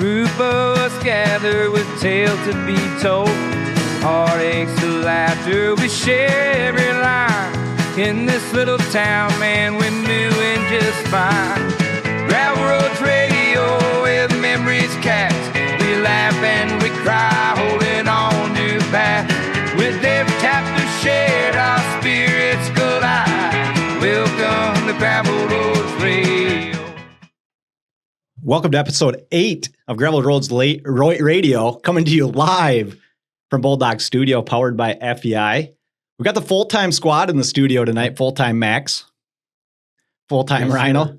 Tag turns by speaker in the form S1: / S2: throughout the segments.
S1: group of us gather with tales to be told. Heartaches to laughter, we share every line. In this little town, man, we're doing just fine. Gravel Roads Radio with memories cast. We laugh and we cry, holding on to the past. With every chapter shared, our spirits collide. Welcome to Gravel Roads Radio.
S2: Welcome to episode 8 of Gravel Roads Radio, coming to you live from Bulldog Studio, powered by FEI. We got the full-time squad in the studio tonight. Full-time Max, full-time Rhino,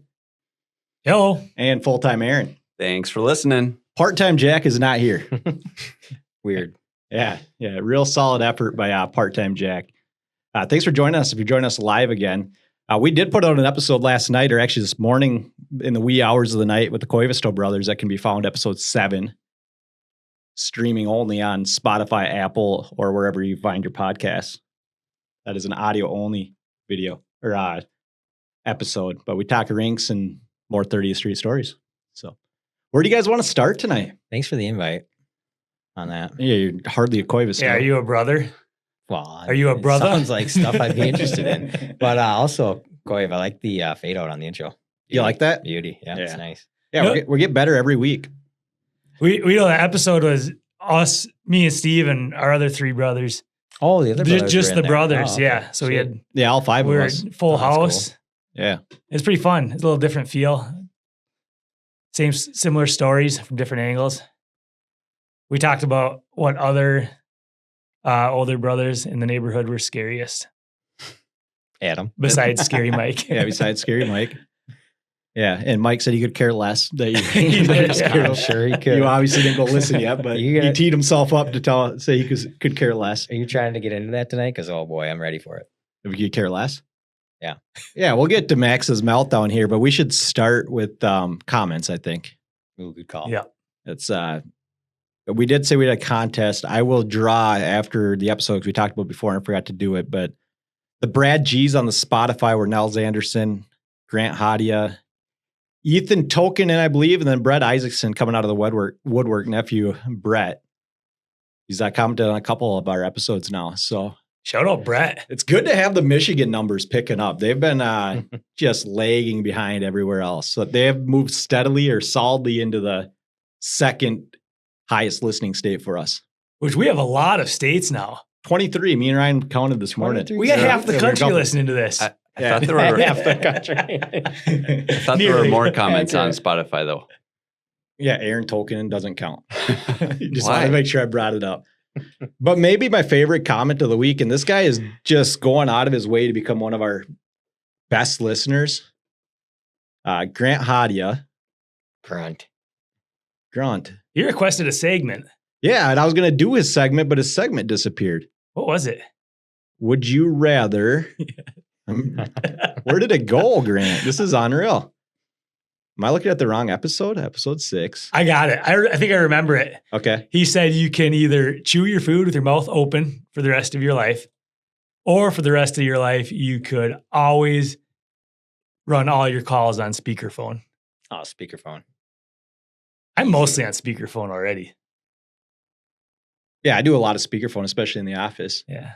S3: hello,
S2: and full-time Aaron.
S4: Thanks for listening.
S2: Part-time Jack is not here.
S4: Weird.
S2: Yeah, real solid effort by part-time Jack. Thanks for joining us. If you're joining us live again, we did put out an episode last night, or actually this morning in the wee hours of the night, with the Koivisto brothers. That can be found episode 7, streaming only on Spotify, Apple, or wherever you find your podcasts. That is an audio-only video or episode, but we talk rinks and more 30th Street stories. So, where do you guys want to start tonight?
S5: Thanks for the invite on that.
S2: Yeah, you're hardly a Koivisto.
S3: Yeah, are you a brother?
S5: Well,
S3: are you a brother?
S5: Sounds like stuff I'd be interested in. But also, Koiv, I like the fade out on the intro.
S2: You like that?
S5: Beauty. Yeah, it's nice.
S2: Yeah, we're getting better every week.
S3: We know that episode was us, me and Steve, and our other 3 brothers.
S5: Oh, the other brothers.
S3: Just the brothers,
S5: oh, okay.
S3: yeah. So we had
S2: all 5 of us.
S3: Full house.
S2: Cool. Yeah.
S3: It's pretty fun. It's a little different feel. Similar stories from different angles. We talked about what other older brothers in the neighborhood were scariest.
S5: Adam.
S3: Besides Scary Mike.
S2: Yeah, besides Scary Mike. Yeah, and Mike said he could care less. That you
S5: I'm sure he could.
S2: You obviously didn't go listen yet, but he teed himself up to say he could care less.
S5: Are you trying to get into that tonight? Because, oh boy, I'm ready for it.
S2: If you could care less?
S5: Yeah.
S2: Yeah, we'll get to Max's meltdown here, but we should start with comments, I think.
S5: Ooh, good call.
S3: Yeah.
S2: It's we did say we had a contest. I will draw after the episodes we talked about before, and I forgot to do it, but the Brad G's on the Spotify were Nels Anderson, Grant Hadia, Ethan Tokinen, I believe, and then Brett Isaacson coming out of the woodwork nephew, Brett. He's commented on a couple of our episodes now. So
S3: shout out Brett.
S2: It's good to have the Michigan numbers picking up. They've been just lagging behind everywhere else. So they have moved steadily or solidly into the second highest listening state for us.
S3: Which we have a lot of states now.
S2: 23. Me and Ryan counted this morning.
S3: We got half the country listening to this.
S4: I thought there were
S5: half the country.
S4: I thought there were more comments on Spotify though.
S2: Yeah, Aaron Tolkien doesn't count. Just wanted to make sure I brought it up. But maybe my favorite comment of the week, and this guy is just going out of his way to become one of our best listeners. Grant Hadia. Grunt.
S3: You requested a segment.
S2: Yeah, and I was going to do his segment, but his segment disappeared.
S3: What was it?
S2: Would you rather... Where did it go, Grant? This is unreal. Am I looking at the wrong episode? Episode 6.
S3: I got it. I think I remember it.
S2: Okay.
S3: He said you can either chew your food with your mouth open for the rest of your life, or for the rest of your life, you could always run all your calls on speakerphone.
S5: Oh, speakerphone.
S3: I'm mostly on speakerphone already.
S2: Yeah, I do a lot of speakerphone, especially in the office.
S3: Yeah.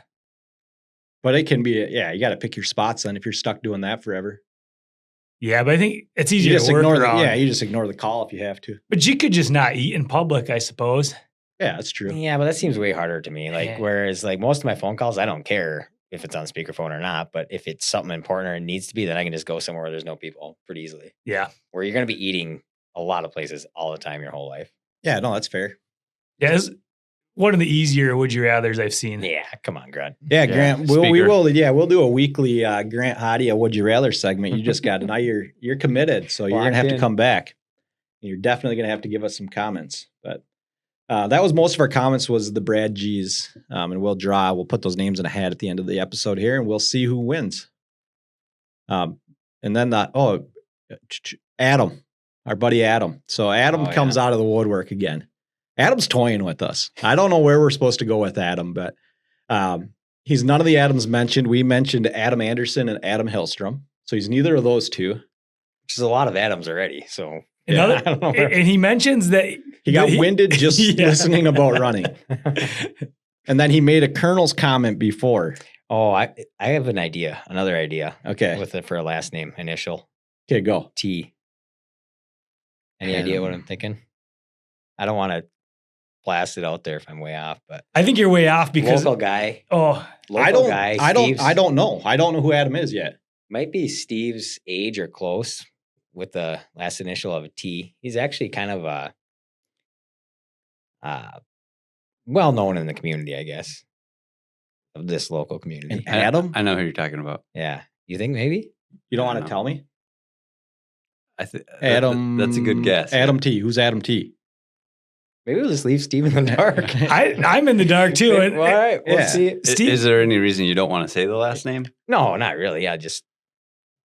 S2: But it can be, you got to pick your spots then if you're stuck doing that forever.
S3: Yeah, but I think it's easier to work around.
S2: You just ignore the call if you have to.
S3: But you could just not eat in public, I suppose.
S2: Yeah, that's true.
S5: Yeah, but that seems way harder to me. Whereas most of my phone calls, I don't care if it's on speakerphone or not. But if it's something important or it needs to be, then I can just go somewhere where there's no people pretty easily.
S3: Yeah.
S5: Where you're going to be eating a lot of places all the time your whole life.
S2: Yeah, no, that's fair.
S3: Yeah, it's one of the easier would you rathers I've seen.
S5: Yeah, come on, Grant.
S2: Yeah, Grant. We'll do a weekly Grant Hadia Would You Rather segment. You just got now you're committed, so you're gonna have to come back. You're definitely gonna have to give us some comments. But that was most of our comments was the Brad G's, and we'll put those names in a hat at the end of the episode here, and we'll see who wins. And then Adam, our buddy Adam. So Adam comes out of the woodwork again. Adam's toying with us. I don't know where we're supposed to go with Adam, but he's none of the Adams mentioned. We mentioned Adam Anderson and Adam Hillstrom. So he's neither of those two.
S5: Which is a lot of Adams already. So
S3: and he mentions that
S2: He got winded just listening about running. And then he made a Colonel's comment before.
S5: Oh, I have another idea.
S2: Okay.
S5: With it for a last name, initial.
S2: Okay, go.
S5: T. Any idea what I'm thinking? I don't want to blast it out there if I'm way off, but
S3: I think you're way off because
S5: local guy.
S3: Oh,
S2: I don't know. I don't know who Adam is yet.
S5: Might be Steve's age or close with the last initial of a T. He's actually kind of well known in the community, I guess, of this local community.
S2: And Adam?
S4: I know who you're talking about.
S5: Yeah. You think maybe?
S2: You don't want to tell me?
S4: Adam. That's a good guess.
S2: Adam T. Who's Adam T?
S5: Maybe we'll just leave Steve in the dark.
S3: I'm in the dark too.
S5: All right. We'll see.
S3: Steve,
S4: is there any reason you don't want to say the last name?
S5: No, not really. Yeah,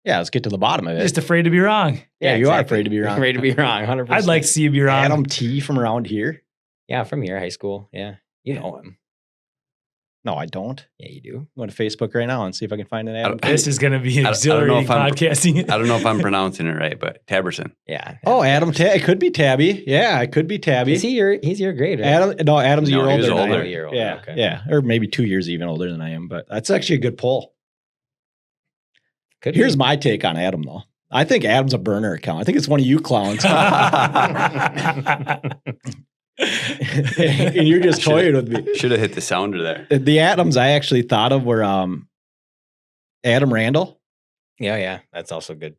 S2: let's get to the bottom of it.
S3: just afraid to be wrong.
S2: Yeah, you are afraid to be wrong.
S5: Afraid to be wrong, 100%.
S3: I'd like to see you be wrong.
S2: Adam T from around here?
S5: Yeah, from here, high school. Yeah. You know him.
S2: No, I don't.
S5: Yeah, you do.
S2: I'm going to Facebook right now and see if I can find an Adam.
S3: This is going to be exhilarating podcasting.
S4: I don't know if I'm pronouncing it right, but Taberson.
S5: Yeah.
S2: Oh, Adam. It could be Tabby. Yeah, it could be Tabby.
S5: He's your grade, right?
S2: Adam's a year older.
S5: A year older.
S2: Yeah,
S5: Okay.
S2: yeah, or maybe 2 years even older than I am. But that's actually a good poll.
S5: Could
S2: Here's
S5: be.
S2: my take on Adam, though. I think Adam's a burner account. I think it's one of you clowns. And you're just toying with me.
S4: Should have hit the sounder there.
S2: The Adams I actually thought of were Adam Randall.
S5: Yeah. That's also a good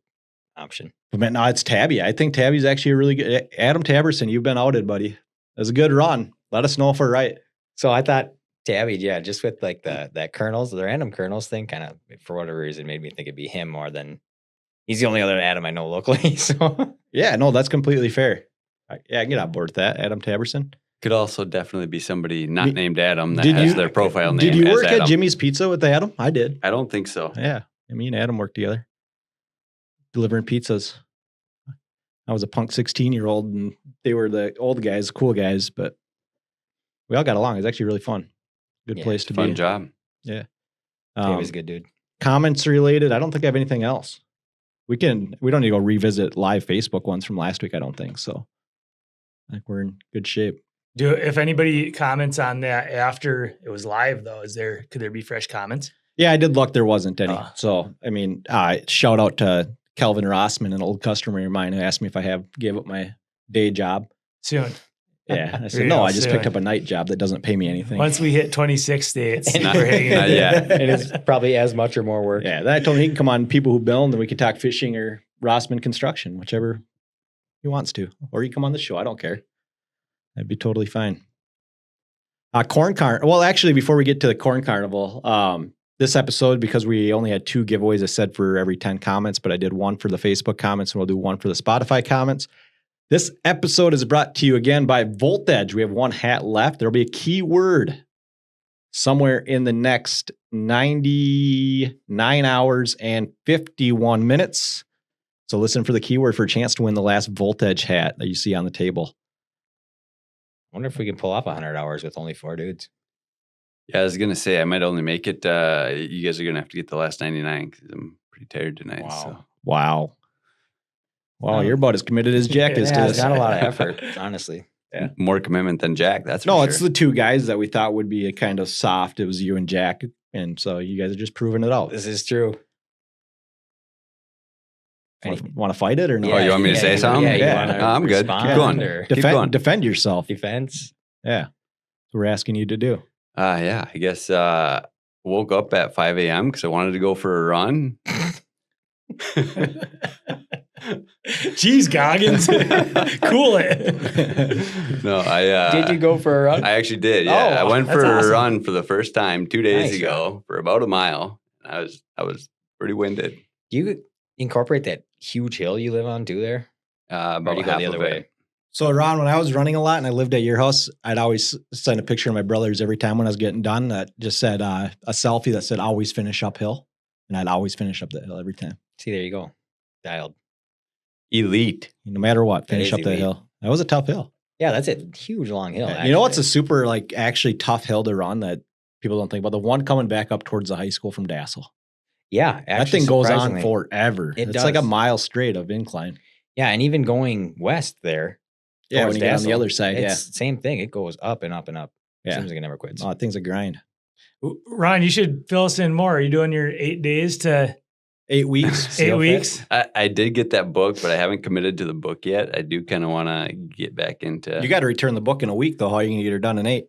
S5: option.
S2: But no, it's Tabby. I think Tabby's actually a really good. Adam Taberson, you've been outed, buddy. That was a good run. Let us know if we're right.
S5: So I thought Tabby, just with like that Colonels, the random Colonels thing, kind of for whatever reason made me think it'd be him more than he's the only other Adam I know locally. So
S2: yeah, no, that's completely fair. I can get on board with that. Adam Taberson.
S4: Could also definitely be somebody not named Adam that
S2: Did
S4: has
S2: you-
S4: their profile name.
S2: Did you
S4: as
S2: work
S4: Adam.
S2: at Jimmy's Pizza with Adam? I did.
S4: I don't think so.
S2: Yeah. Me and Adam worked together. Delivering pizzas. I was a punk 16-year-old and they were the old guys, cool guys, but we all got along. It was actually really fun. Good place to be.
S4: Fun job.
S2: Yeah.
S5: Tabby's a good dude.
S2: Comments related. I don't think I have anything else. We don't need to go revisit live Facebook ones from last week, I don't think. So I think we're in good shape.
S3: If anybody comments on that after it was live, though, could there be fresh comments?
S2: Yeah, I did look. There wasn't any. So, I mean, shout out to Kelvin Rossman, an old customer of mine who asked me if I gave up my day job.
S3: Soon.
S2: Yeah. I said, no, I just picked up a night job that doesn't pay me anything.
S3: Once we hit 26 states,
S4: Not
S3: we're hanging
S4: not yet.
S5: And it's probably as much or more work.
S2: Yeah. Then I told him he can come on People Who Build and then we can talk fishing or Rossman Construction, whichever he wants to. Or you come on the show. I don't care. That'd be totally fine. Corn Carnival. Well, actually, before we get to the Corn Carnival, this episode, because we only had 2 giveaways, I said for every 10 comments, but I did one for the Facebook comments and we'll do one for the Spotify comments. This episode is brought to you again by Voltage. We have 1 hat left. There'll be a keyword somewhere in the next 99 hours and 51 minutes. So listen for the keyword for a chance to win the last Voltage hat that you see on the table.
S5: I wonder if we can pull off 100 hours with only 4 dudes.
S4: Yeah, I was going to say, I might only make it. You guys are going to have to get the last 99 because I'm pretty tired tonight.
S5: Wow.
S4: So.
S2: Wow. You're about as committed as Jack is to
S5: Yeah,
S2: this.
S5: it's not a lot of effort, honestly.
S2: Yeah.
S4: More commitment than Jack, that's for
S2: No,
S4: sure.
S2: it's the 2 guys that we thought would be a kind of soft. It was you and Jack. And so you guys are just proving it out.
S5: This is true.
S2: Want to fight it or no?
S4: Oh, you want me to say something?
S5: Yeah,
S2: Yeah.
S5: you
S4: No, I'm good. Keep going.
S5: Or
S4: Keep going.
S2: Defend yourself.
S5: defense.
S2: Yeah. That's what we're asking you to do.
S4: Yeah, I guess woke up at 5 a.m. because I wanted to go for a run.
S3: Jeez, Goggins. Cool it.
S4: No, I
S5: Did you go for a run?
S4: I actually did. Yeah, I
S5: Oh,
S4: went
S3: that's
S4: for
S3: awesome.
S4: a run for the first time 2 days
S5: Nice
S4: ago for about a mile. I was pretty winded.
S5: Do you incorporate that huge hill you live on too there? Or
S4: About
S5: do you go
S4: half
S5: the
S4: of
S5: other
S4: it.
S5: way?
S2: So, Ron, when I was running a lot and I lived at your house, I'd always send a picture of my brothers every time when I was getting done that just said a selfie that said, always finish uphill. And I'd always finish up the hill every time.
S5: See, there you go. Dialed.
S4: Elite.
S2: No matter what,
S5: That
S2: finish
S5: is
S2: up the
S5: elite.
S2: hill. That was a tough hill.
S5: Yeah, that's a huge long hill.
S2: You know what's a
S5: actually.
S2: super, actually tough hill to run that people don't think about? The one coming back up towards the high school from Dassel.
S5: Yeah,
S2: That
S5: actually,
S2: thing goes on
S5: surprisingly.
S2: forever.
S5: It
S2: It's like a
S5: does.
S2: mile straight of incline.
S5: Yeah, and even going west there,
S2: Yeah,
S5: towards
S2: when you get on the
S5: Dassel,
S2: other side,
S5: it's the same thing. It goes up and up and up.
S2: Yeah.
S5: Seems like it never quits.
S2: Oh, things a grind.
S3: Ron, you should fill us in more. Are you doing your 8 days to
S2: 8 weeks.
S3: 8
S5: Seal
S3: weeks?
S4: I did get that book, but I haven't committed to the book yet. I do kind of want to get back into.
S2: You got to return the book in a week, though. How are you going to get her done in 8?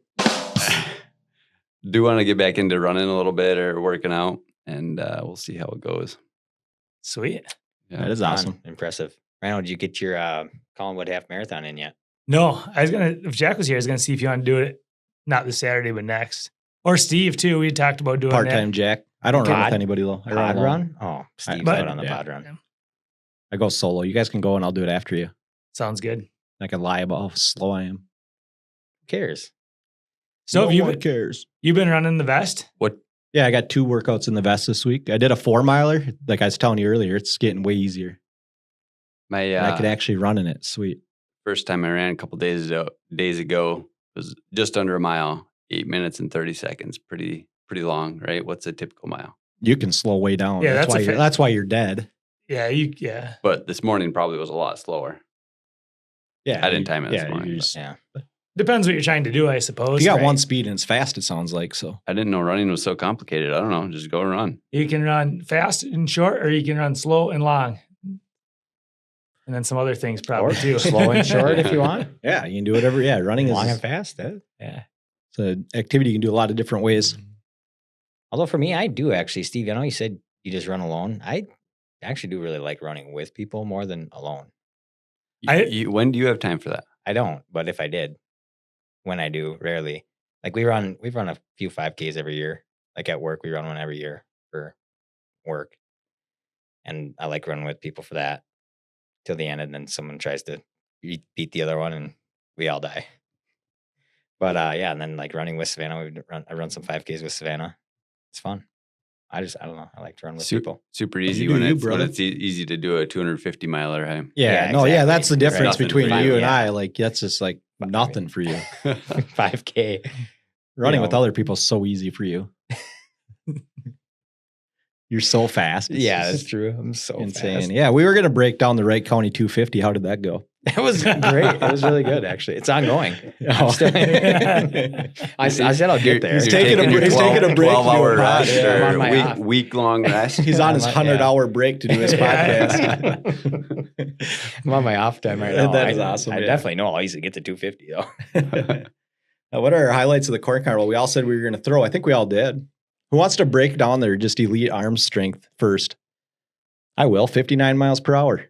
S4: Do want to get back into running a little bit or working out, and we'll see how it goes.
S3: Sweet.
S4: Yeah.
S2: That is awesome.
S5: Impressive. Ryan, did you get your Collinwood half marathon in yet?
S3: No, if Jack was here, I was gonna see if you want to do it not this Saturday, but next. Or Steve too. We talked about doing
S2: Part-time Jack. I don't run with
S5: Pod-
S2: anybody, though. I
S5: Pod
S2: alone.
S5: run? Oh, Steve's
S3: but-
S5: out on the
S2: yeah.
S5: pod run.
S2: I go solo. You guys can go and I'll do it after you.
S3: Sounds good.
S2: I can lie about how slow I am.
S5: Who cares?
S3: So have
S2: no one cares.
S3: you been running the vest?
S2: Yeah, I got 2 workouts in the vest this week. I did a 4-miler. Like I was telling you earlier, it's getting way easier.
S4: My
S2: And I could actually run in it. Sweet.
S4: first time I ran a couple days ago was just under a mile, 8 minutes and 30 seconds. Pretty long, right? What's a typical mile?
S2: You can slow way down.
S3: Yeah,
S2: that's
S3: that's
S2: why that's why you're dead.
S3: Yeah.
S4: But this morning probably was a lot slower.
S2: Yeah,
S4: I didn't time it this morning,
S2: you
S4: but-
S2: just-
S5: Yeah.
S3: Depends what you're trying to do, I suppose.
S2: You got
S3: right?
S2: one speed and it's fast. It sounds like so.
S4: I didn't know running was so complicated. I don't know. Just go run.
S3: You can run fast and short, or you can run slow and long. And then some other things probably
S5: Or
S3: too.
S5: slow and short if you want.
S2: Yeah, you can do whatever. Yeah, running
S5: Long and
S2: is
S5: fast.
S3: Yeah.
S2: it's an activity you can do a lot of different ways.
S5: Although for me, I do actually, Steve, I know you said you just run alone. I actually do really like running with people more than alone.
S4: When do you have time for that?
S5: I don't, but if I did, when I do, rarely. Like we've run a few 5Ks every year. Like at work, we run one every year for work. And I like running with people for that till the end. And then someone tries to beat the other one and we all die. But yeah, and then like running with Savannah, I run some 5Ks with Savannah. It's fun. I don't know. I like to run with people.
S4: Super
S2: you
S4: easy
S2: do
S4: when
S2: you,
S4: it's
S2: brother.
S4: easy to do a 250 miler. Hey?
S2: Yeah,
S5: Yeah,
S2: no, yeah,
S5: exactly.
S2: that's the difference
S4: Nothing
S2: between
S4: for
S2: you
S4: you,
S2: and
S5: yeah.
S2: I. Like that's just like nothing for you.
S5: 5K.
S2: Running
S5: You
S2: with
S5: know.
S2: other people is so easy for you. You're so fast. It's
S5: Yeah,
S2: just
S5: that's true. I'm so
S2: insane.
S5: fast.
S2: Yeah, we were gonna break down the Wright County 250. How did that go?
S5: It was great. It was really good, actually. It's ongoing.
S2: Oh.
S5: I'm still- I said I'll get there.
S2: He's taking a break- he's taking a break to do a
S4: 12-hour
S2: pod,
S4: rest
S2: yeah.
S5: I'm on
S4: or
S5: my off.
S4: week-long rest.
S2: He's on his
S5: Yeah.
S2: 100-hour break to do his
S3: Yeah.
S2: podcast.
S5: I'm on my off time right now.
S2: That is
S5: I
S2: awesome, yeah.
S5: definitely know I'll easily get to 250 though.
S2: What are our highlights of the Corn Carnival? We all said we were going to throw. I think we all did. Who wants to break down their just elite arm strength first? I will. 59 miles per hour.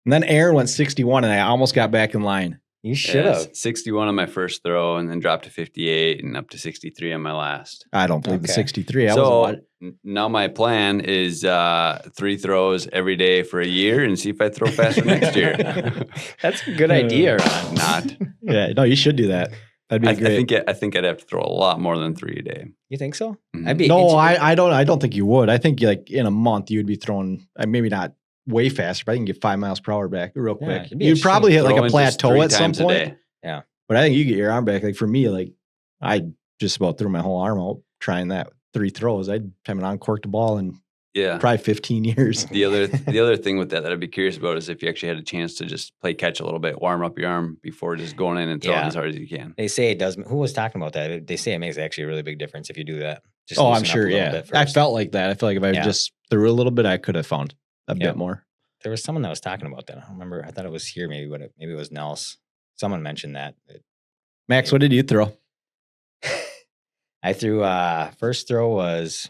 S2: And then Aaron went 61, and I almost got back in line.
S5: You should have.
S4: 61 on my first throw, and then dropped to 58 and up to 63 on my last.
S2: I don't believe the
S5: Okay.
S2: 63. I
S4: So
S2: wasn't
S4: now my plan is 3 throws every day for a year and see if I throw faster next year.
S5: That's a good idea, Ron.
S4: Not.
S2: Yeah, no, you should do that. That'd be great.
S4: I think I'd have to throw a lot more than 3 a day.
S5: You think so?
S4: Mhm.
S5: I'd be
S2: No,
S5: itchy.
S2: I don't think you would. I think like in a month you'd be throwing maybe not way faster, but I can get 5 miles per hour back real
S5: Yeah,
S2: quick.
S5: it'd be
S2: You'd
S5: a
S2: probably hit like a
S4: Throwing just
S2: plateau
S4: 3
S2: at some
S4: times a
S2: point.
S4: day.
S2: But I think you get your arm back. Like for me, like I just about threw my whole arm out trying that 3 throws. I haven't uncorked a ball in
S4: Yeah.
S2: probably 15 years.
S4: The other thing with that I'd be curious about is if you actually had a chance to just play catch a little bit, warm up your arm before just going in and throwing
S5: Yeah.
S4: as hard as you can.
S5: They say it does. Who was talking about that? They say it makes actually a really big difference if you do that. Just
S2: Oh, I'm
S5: loosen up
S2: sure.
S5: a little
S2: Yeah.
S5: bit
S2: I
S5: first.
S2: felt like that. I feel like if I
S5: Yeah.
S2: just threw a little bit, I could have found a
S5: Yeah.
S2: bit more.
S5: There was someone that was talking about that. I don't remember. I thought it was here, maybe, but maybe it was Nels. Someone mentioned that.
S2: Max, what did you throw?
S5: I threw first throw was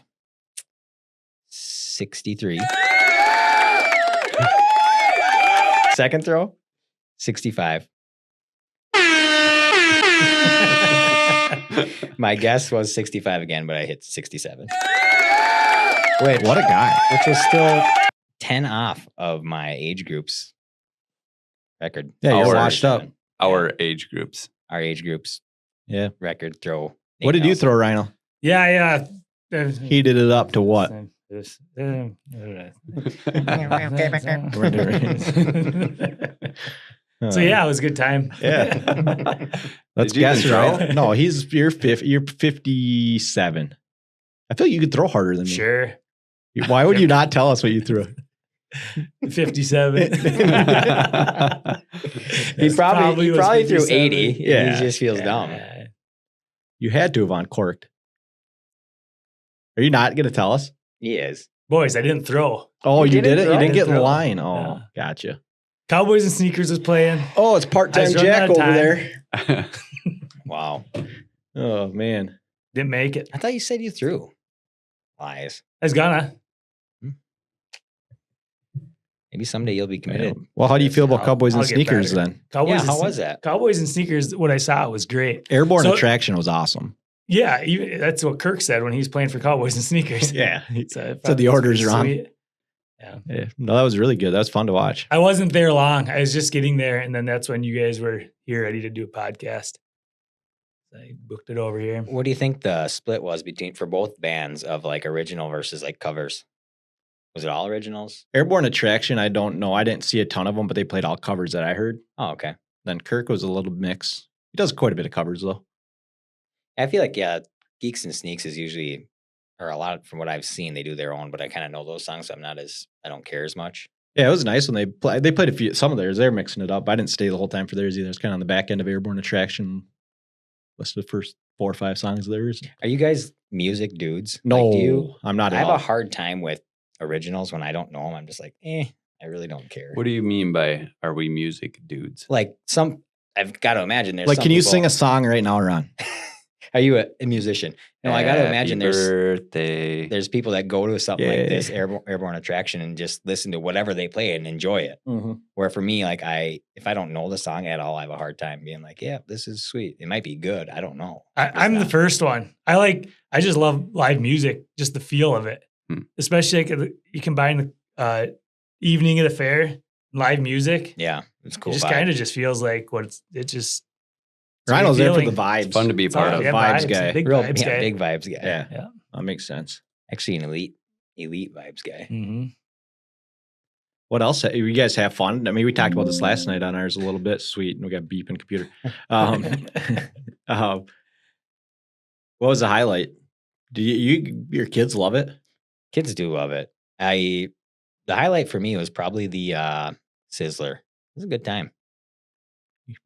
S5: 63. Second throw, 65. My guess was 65 again, but I hit 67. Which,
S2: What a guy.
S5: which was still 10 off of my age group's record.
S2: Yeah, you're
S4: Our-
S2: washed up.
S4: Our age groups.
S5: Our age group's
S2: Yeah.
S5: record throw.
S2: What did you throw, Rhino?
S3: Yeah.
S2: Heated it up to what?
S3: So yeah, it was a good time.
S2: Yeah. Let's
S4: Did you
S2: guess,
S4: even throw?
S2: right? No, you're 57. I feel like you could throw harder than me.
S3: Sure.
S2: Why would you not tell us what you threw?
S3: 57.
S5: He probably
S3: was
S5: threw
S3: 57.
S5: 80.
S2: Yeah.
S5: He just feels dumb.
S3: Yeah.
S2: You had to have uncorked. Are you not going to tell us?
S5: He is.
S3: Boys, I didn't throw.
S2: Oh,
S5: You
S2: you
S5: didn't
S2: did it?
S5: throw?
S2: You didn't get in the
S3: Throw.
S2: line? Oh,
S3: Yeah.
S2: gotcha.
S3: Cowboys and Sneakers was playing.
S2: Oh, it's
S3: I
S2: part-time
S3: was running
S2: Jack
S3: out of
S2: over
S3: time.
S2: there.
S5: Wow.
S2: Oh, man.
S3: Didn't make it.
S5: I thought you said you threw. Lies.
S3: I was gonna.
S5: Maybe someday you'll be committed.
S2: Well, how do you feel about
S5: I'll-
S2: Cowboys and
S3: I'll get
S2: Sneakers
S3: better.
S2: then?
S3: Cowboys
S5: Yeah,
S3: and
S5: how
S3: Sne-
S5: was that?
S3: Cowboys and Sneakers, what I saw was great.
S2: Airborne
S3: So-
S2: Attraction was awesome.
S3: Yeah, that's what Kirk said when he was playing for Cowboys and Sneakers.
S2: Yeah.
S3: So, I
S2: So
S3: thought
S2: the
S3: that was
S2: order's
S3: pretty
S2: wrong.
S3: sweet. Yeah.
S2: Yeah. No, that was really good. That was fun to watch.
S3: I wasn't there long. I was just getting there, and then that's when you guys were here ready to do a podcast. I booked it over here.
S5: What do you think the split was for both bands of like original versus like covers? Was it all originals?
S2: Airborne Attraction, I don't know. I didn't see a ton of them, but they played all covers that I heard.
S5: Oh, okay.
S2: Then Kirk was a little mix. He does quite a bit of covers, though.
S5: I feel like, yeah, Geeks and Sneaks is usually, or a lot from what I've seen, they do their own, but I kind of know those songs, so I don't care as much.
S2: Yeah, it was nice when they played some of theirs. They were mixing it up. I didn't stay the whole time for theirs either. It's kind of on the back end of Airborne Attraction. Listened to the first 4 or 5 songs of theirs.
S5: Are you guys music dudes?
S2: No,
S5: Like, do you?
S2: I'm not
S5: I
S2: at
S5: have
S2: all.
S5: a hard time with originals when I don't know them. I'm just like, I really don't care.
S4: What do you mean by are we music dudes?
S5: Like I've got to imagine there's
S2: Like,
S5: some
S2: can you
S5: people-
S2: sing a song right now, Ron?
S5: Are you a musician? No, I got to imagine
S4: Happy
S5: there's
S4: birthday.
S5: people that go to something
S2: Yeah.
S5: like this airborne Attraction and just listen to whatever they play and enjoy it.
S2: Mm-hmm.
S5: Where for me, like if I don't know the song at all, I have a hard time being like, yeah, this is sweet. It might be good. I don't know.
S3: I'm the first one. I just love live music, just the feel of it. Especially like you combine the evening at a fair, live music.
S5: Yeah, it's cool.
S3: It just
S5: vibe.
S3: kind of just feels like it's a
S2: Rhino's
S3: great
S2: there for
S3: feeling.
S2: the vibes.
S4: It's fun to be a
S3: It's
S4: part
S3: all-
S4: of.
S3: yeah,
S2: Vibes guy.
S3: Big
S5: Real,
S3: vibes
S5: yeah,
S3: guy.
S5: big vibes guy.
S2: Yeah.
S3: Yeah.
S2: That makes sense.
S5: Actually, an elite vibes guy.
S3: Mm-hmm.
S2: What else? You guys have fun? I mean, we talked about this last night on ours a little bit. Sweet. We got beeping computer. What was the highlight? Do your kids love it?
S5: Kids do love it. The highlight for me was probably the Sizzler. It was a good time.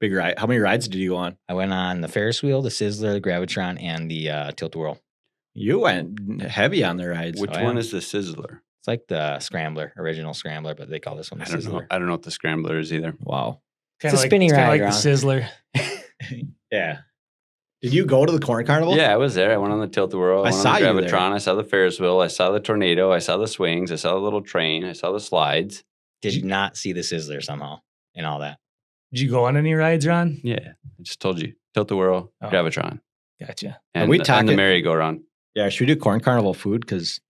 S2: Big ride. How many rides did you go on?
S5: I went on the Ferris wheel, the Sizzler, the Gravitron, and the Tilt-A-Whirl.
S2: You went heavy on the rides.
S4: Which
S5: Oh, yeah.
S4: one is the Sizzler?
S5: It's like the Scrambler, original Scrambler, but they call this one the
S4: I don't know.
S5: Sizzler.
S4: I don't know what the Scrambler is either.
S2: Wow.
S3: Kind of
S5: a spinny ride,
S3: like the
S5: Ron.
S3: Sizzler.
S2: Yeah. Did you go to the Corn Carnival?
S4: Yeah, I was there. I went on the Tilt-A-Whirl.
S2: I
S4: went
S2: saw
S4: on the
S2: you there.
S4: Gravitron. I saw the Ferris wheel. I saw the tornado. I saw the swings. I saw the little train. I saw the slides.
S5: Did not see the Sizzler somehow and all that.
S3: Did you go on any rides, Ron?
S4: Yeah, I just told you. Tilt-A-Whirl,
S3: Oh.
S4: Gravitron,
S3: Gotcha.
S4: and,
S2: we
S4: and the
S2: talking-
S4: merry-go-round.
S2: Yeah. Should we do Corn Carnival food? Because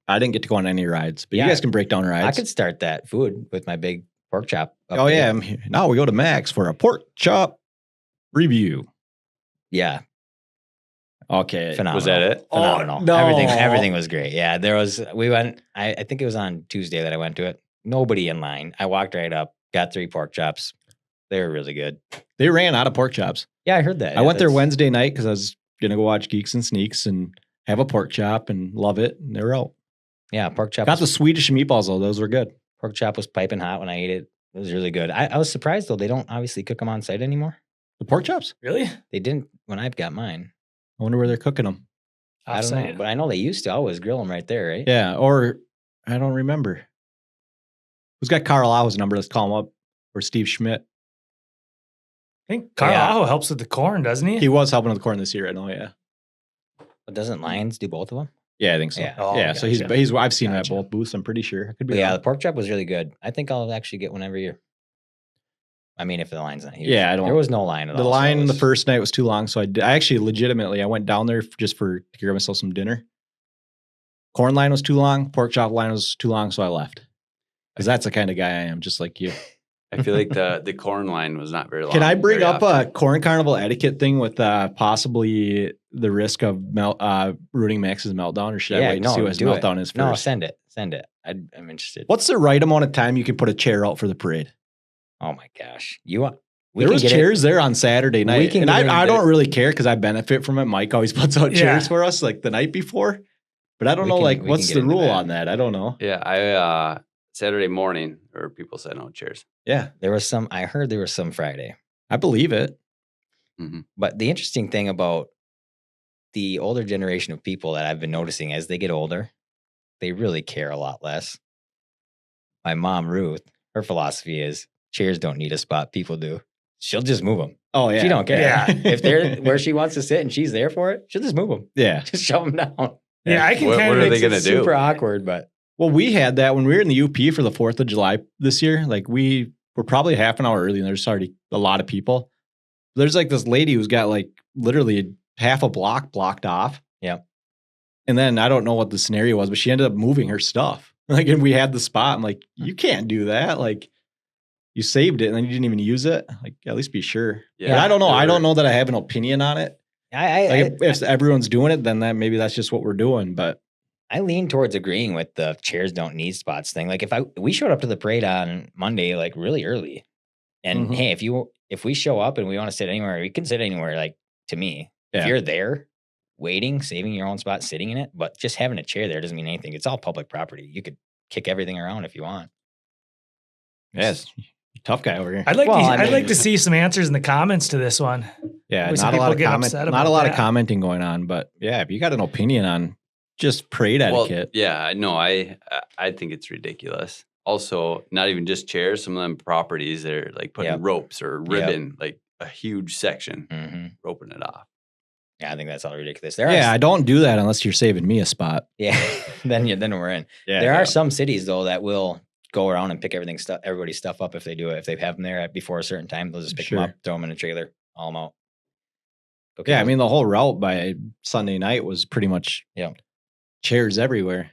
S2: I didn't get to go on any rides, but
S5: Yeah.
S2: you guys can break down rides.
S5: I could start that food with my big pork chop.
S2: Oh,
S5: update.
S2: yeah. I'm here. Now we go to Max for a pork chop review.
S5: Yeah.
S2: Okay.
S5: Phenomenal.
S4: Was that it?
S5: Phenomenal.
S2: Oh, no.
S5: Everything was great. Yeah. We went, I think it was on Tuesday that I went to it. Nobody in line. I walked right up, got 3 pork chops. They were really good.
S2: They ran out of pork chops.
S5: Yeah, I heard that.
S2: I went there
S5: That's-
S2: Wednesday night because I was going to go watch Geeks and Sneaks and have a pork chop and love it. And they were out.
S5: Yeah, pork chop.
S2: Got the
S5: was,
S2: Swedish meatballs, though. Those were good.
S5: pork chop was piping hot when I ate it. It was really good. I was surprised though. They don't obviously cook them on site anymore.
S2: The pork chops?
S3: Really?
S5: They didn't when I've got mine.
S2: I wonder where they're cooking them.
S5: I don't know,
S3: Offsite.
S5: but I know they used to always grill them right there, right?
S2: Yeah. Or I don't remember. Who's got Carl Aho's number? Let's call him up. Or Steve Schmidt.
S3: I think Carl
S5: Yeah.
S3: Aho helps with the corn, doesn't he?
S2: He was helping with the corn this year. I know. Yeah.
S5: But doesn't Lions do both of them?
S2: Yeah, I think so.
S5: Yeah.
S3: Oh,
S2: Yeah. So
S3: gotcha.
S2: he's I've seen him at
S3: Gotcha.
S2: both booths. I'm pretty sure. I could be
S5: But yeah,
S2: wrong.
S5: the pork chop was really good. I think I'll actually get one every year. I mean, if the line's not huge.
S2: Yeah, I don't-
S5: There was no line at
S2: The
S5: all. so
S2: line
S5: it
S2: the
S5: was-
S2: first night was too long, so I actually legitimately I went down there just to grab myself some dinner. Corn line was too long, pork chop line was too long, so I left. Because that's the kind of guy I am, just like you.
S4: I feel like the corn line was not very long.
S2: Can I bring
S4: very
S2: up
S4: often.
S2: a Corn Carnival etiquette thing with possibly the risk of ruining Max's meltdown, or should I
S5: Yeah,
S2: wait and
S5: no,
S2: see what his
S5: do it.
S2: meltdown is first?
S5: No, send it. Send it. I'm interested.
S2: What's the right amount of time you can put a chair out for the parade?
S5: Oh my gosh. You want?
S2: There was chairs there on Saturday night,
S5: can
S2: and
S5: get
S2: I
S5: into-
S2: don't really care because I benefit from it. Mike always puts out
S3: Yeah.
S2: chairs for us like the night before, but I don't
S5: We
S2: know
S5: can-
S2: like
S5: we
S2: what's
S5: can
S2: the
S5: get into
S2: rule
S5: that.
S2: on that. I don't know.
S4: Yeah, Saturday morning, or people said no chairs.
S2: Yeah,
S5: I heard there was some Friday.
S2: I believe it.
S5: But the interesting thing about the older generation of people that I've been noticing as they get older, they really care a lot less. My mom, Ruth, her philosophy is chairs don't need a spot. People do. She'll just move them.
S2: Oh yeah,
S5: She don't care.
S3: Yeah.
S5: If they're where she wants to sit and she's there for it, she'll just move them.
S2: Yeah.
S5: Just shove them down.
S3: Yeah, I can
S4: What
S3: kind
S4: are
S3: of
S4: they gonna
S5: It's
S4: do?
S5: super awkward, but
S2: Well, we had that when we were in the UP for the 4th of July this year. Like we were probably half an hour early and there's already a lot of people. There's like this lady who's got like literally half a block blocked off.
S5: Yep.
S2: And then I don't know what the scenario was, but she ended up moving her stuff. Like, and we had the spot. I'm like, you can't do that. Like, you saved it and then you didn't even use it. Like, at least be sure.
S4: Yeah.
S2: But I don't know. I
S4: Never-
S2: don't know that I have an opinion on it. Like, if everyone's doing it, then maybe that's just what we're doing. But
S5: I lean towards agreeing with the chairs don't need spots thing. Like we showed up to the parade on Monday, like really early. And
S2: Mhm.
S5: hey, if we show up and we want to sit anywhere, we can sit anywhere. Like to me,
S2: Yeah.
S5: if you're there waiting, saving your own spot, sitting in it, but just having a chair there doesn't mean anything. It's all public property. You could kick everything around if you want.
S2: yes, tough guy over here.
S3: I'd like
S5: Well,
S3: to.
S5: I
S3: I'd
S5: mean-
S3: like to see some answers in the comments to this one.
S2: Yeah,
S3: Maybe some
S2: not a lot
S3: people
S2: of
S3: get
S2: comment,
S3: upset
S2: not
S3: about
S2: a lot
S3: that.
S2: of commenting going on. But yeah, if you got an opinion on just parade
S4: Well,
S2: etiquette,
S4: yeah, no, I think it's ridiculous. Also, not even just chairs. Some of them properties, they're like putting
S5: Yep.
S4: ropes or ribbon, like a huge section,
S5: Mm-hmm.
S4: roping it off.
S5: Yeah, I think that's all ridiculous. There
S2: yeah,
S5: are,
S2: I don't do that unless you're saving me a spot.
S5: yeah. then we're in.
S2: Yeah,
S5: There are some cities though that will go around and pick everybody's stuff up if they do it. If they have them there before a certain time, they'll just pick them
S2: Sure.
S5: up, throw them in a trailer, haul them out.
S2: Yeah, I
S5: Okay.
S2: mean the whole route by Sunday night was pretty much
S5: Yeah.
S2: chairs everywhere.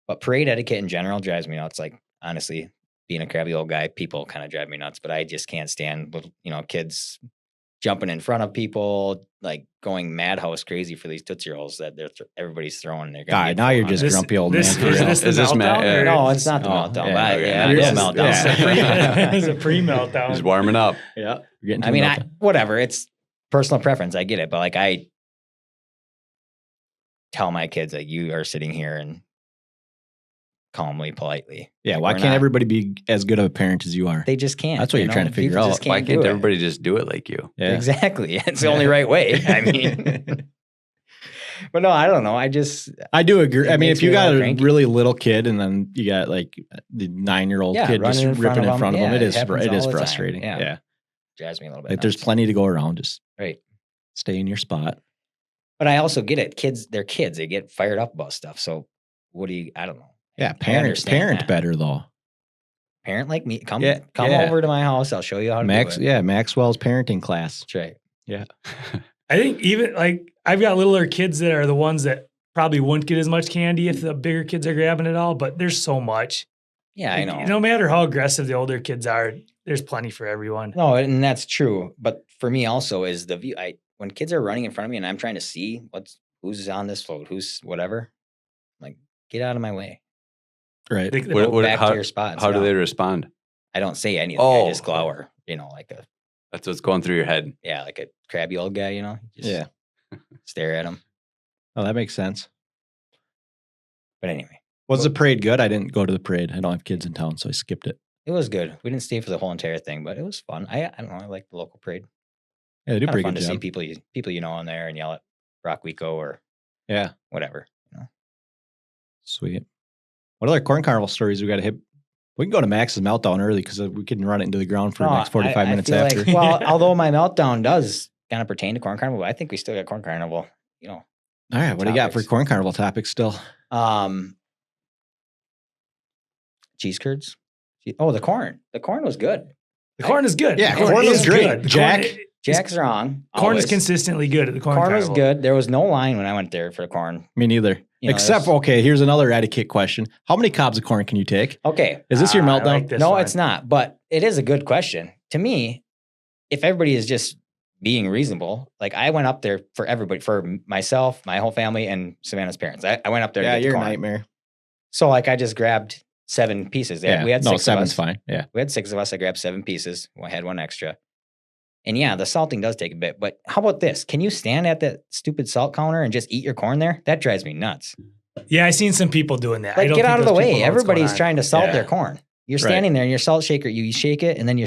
S5: But parade etiquette in general drives me nuts. Like honestly, being a crabby old guy, people kind of drive me nuts. But I just can't stand little, kids jumping in front of people, like going madhouse crazy for these Tootsie Rolls that everybody's throwing. They're gonna
S2: God,
S5: get
S2: now you're
S5: 400.
S2: just grumpy old man.
S3: This,
S2: for
S3: is
S2: real.
S3: this the
S4: Is this
S3: meltdown?
S4: Matt-
S3: or
S5: No,
S3: is-
S5: it's not the
S2: Oh,
S5: meltdown.
S2: yeah,
S5: but
S4: okay.
S5: yeah,
S4: Yours
S5: it's a
S4: is-
S5: meltdown.
S2: yeah.
S3: It's a pre-meltdown.
S4: Just warming up.
S2: Yeah, you're getting.
S5: I mean, whatever. It's personal preference. I get it, but like I tell my kids that you are sitting here and calmly, politely.
S2: yeah.
S5: Like,
S2: Why
S5: we're
S2: can't
S5: not-
S2: everybody be as good of a parent as you are?
S5: They just can't.
S2: That's what you're trying to figure
S5: People
S2: out.
S5: just
S4: Why
S5: can't
S4: can't
S5: do it.
S4: everybody just do it like you?
S2: Yeah.
S5: Exactly. It's the only right way. I mean, but no, I don't know. I
S2: I do agree.
S5: It
S2: I mean,
S5: makes
S2: if you
S5: me a
S2: got
S5: little
S2: a
S5: cranky.
S2: really little kid and then you got like the 9-year-old
S5: Yeah,
S2: kid just
S5: running in front
S2: ripping
S5: of
S2: in front of
S5: them.
S2: them,
S5: Yeah,
S2: it
S5: it happens
S2: is
S5: all the time.
S2: frustrating.
S5: Yeah.
S2: Yeah.
S5: drives me a little bit.
S2: Like there's
S5: nuts.
S2: plenty to go around. Just
S5: Right.
S2: stay in your spot.
S5: But I also get it. They're kids. They get fired up about stuff. So what do you? I don't know.
S2: Yeah,
S5: I understand
S2: parent
S5: that.
S2: better though.
S5: Parent like me. Come
S2: Yeah,
S5: come
S2: yeah.
S5: over to my house. I'll show you how to do it.
S2: Yeah, Maxwell's parenting class.
S5: That's right.
S3: I think even like I've got littler kids that are the ones that probably wouldn't get as much candy if the bigger kids are grabbing it all, but there's so much.
S5: Yeah, I
S3: Like,
S5: know.
S3: No matter how aggressive the older kids are, there's plenty for everyone.
S5: No, and that's true. But for me also is the view. When kids are running in front of me and I'm trying to see who's on this float, who's whatever, I'm like, get out of my way.
S2: Right.
S3: They-
S5: Go back to your spot. and
S4: How
S5: sit
S4: do they
S5: down.
S4: respond?
S5: I don't say anything.
S4: Oh.
S5: I just glower. Like
S4: That's what's going through your head.
S5: like a crabby old guy. Just
S2: Yeah.
S5: stare at him.
S2: Oh, that makes sense.
S5: But anyway,
S2: Was the parade good? I didn't go to the parade. I don't have kids in town, so I skipped it.
S5: it was good. We didn't stay for the whole entire thing, but it was fun. I don't know. I like the local parade.
S2: Yeah, they do a
S5: Kind of
S2: pretty
S5: fun
S2: good
S5: to see
S2: job.
S5: people on there and yell at Rock Wico or
S2: Yeah,
S5: whatever.
S2: sweet. What other Corn Carnival stories we got to hit? We can go to Max's meltdown early because we can run it into the ground for the
S5: No,
S2: next 45
S5: I
S2: minutes
S5: feel
S2: after.
S5: like- well, although my meltdown does kind of pertain to Corn Carnival, I think we still got Corn Carnival.
S2: All right, what do you got for
S5: topics.
S2: Corn Carnival topics still?
S5: Cheese curds. Oh, the corn. The corn was good.
S3: The corn is good.
S2: Yeah,
S3: The
S2: corn was
S3: is
S2: great.
S3: good. The
S2: Jack-
S3: corn,
S5: Jack's wrong.
S3: corn is
S5: always.
S3: consistently good at the corn.
S5: Corn was
S3: carnival.
S5: good. There was no line when I went there for corn.
S2: Me neither. Except,
S5: there's-
S2: okay, here's another etiquette question. How many cobs of corn can you take?
S5: Okay.
S2: Is this your
S3: I
S2: meltdown?
S3: like this
S5: No,
S3: one.
S5: it's not. But it is a good question. To me, if everybody is just being reasonable, like I went up there for everybody, for myself, my whole family, and Savannah's parents. I went up there
S2: Yeah,
S5: to get
S2: you're
S5: the
S2: a
S5: corn.
S2: nightmare.
S5: So like I just grabbed 7 pieces.
S2: Yeah,
S5: We had
S2: no,
S5: 6 of
S2: 7's
S5: us.
S2: fine. Yeah.
S5: We had 6 of us. I grabbed 7 pieces. I had 1 extra. And yeah, the salting does take a bit. But how about this? Can you stand at that stupid salt counter and just eat your corn there? That drives me nuts.
S3: Yeah, I seen some people doing that. I
S5: Like,
S3: don't
S5: get
S3: think
S5: out of the
S3: those people
S5: way.
S3: know what's going
S5: Everybody's
S3: on.
S5: trying to salt
S2: Yeah.
S5: their corn. You're
S2: Right.
S5: standing there in your salt shaker. You shake it, and then you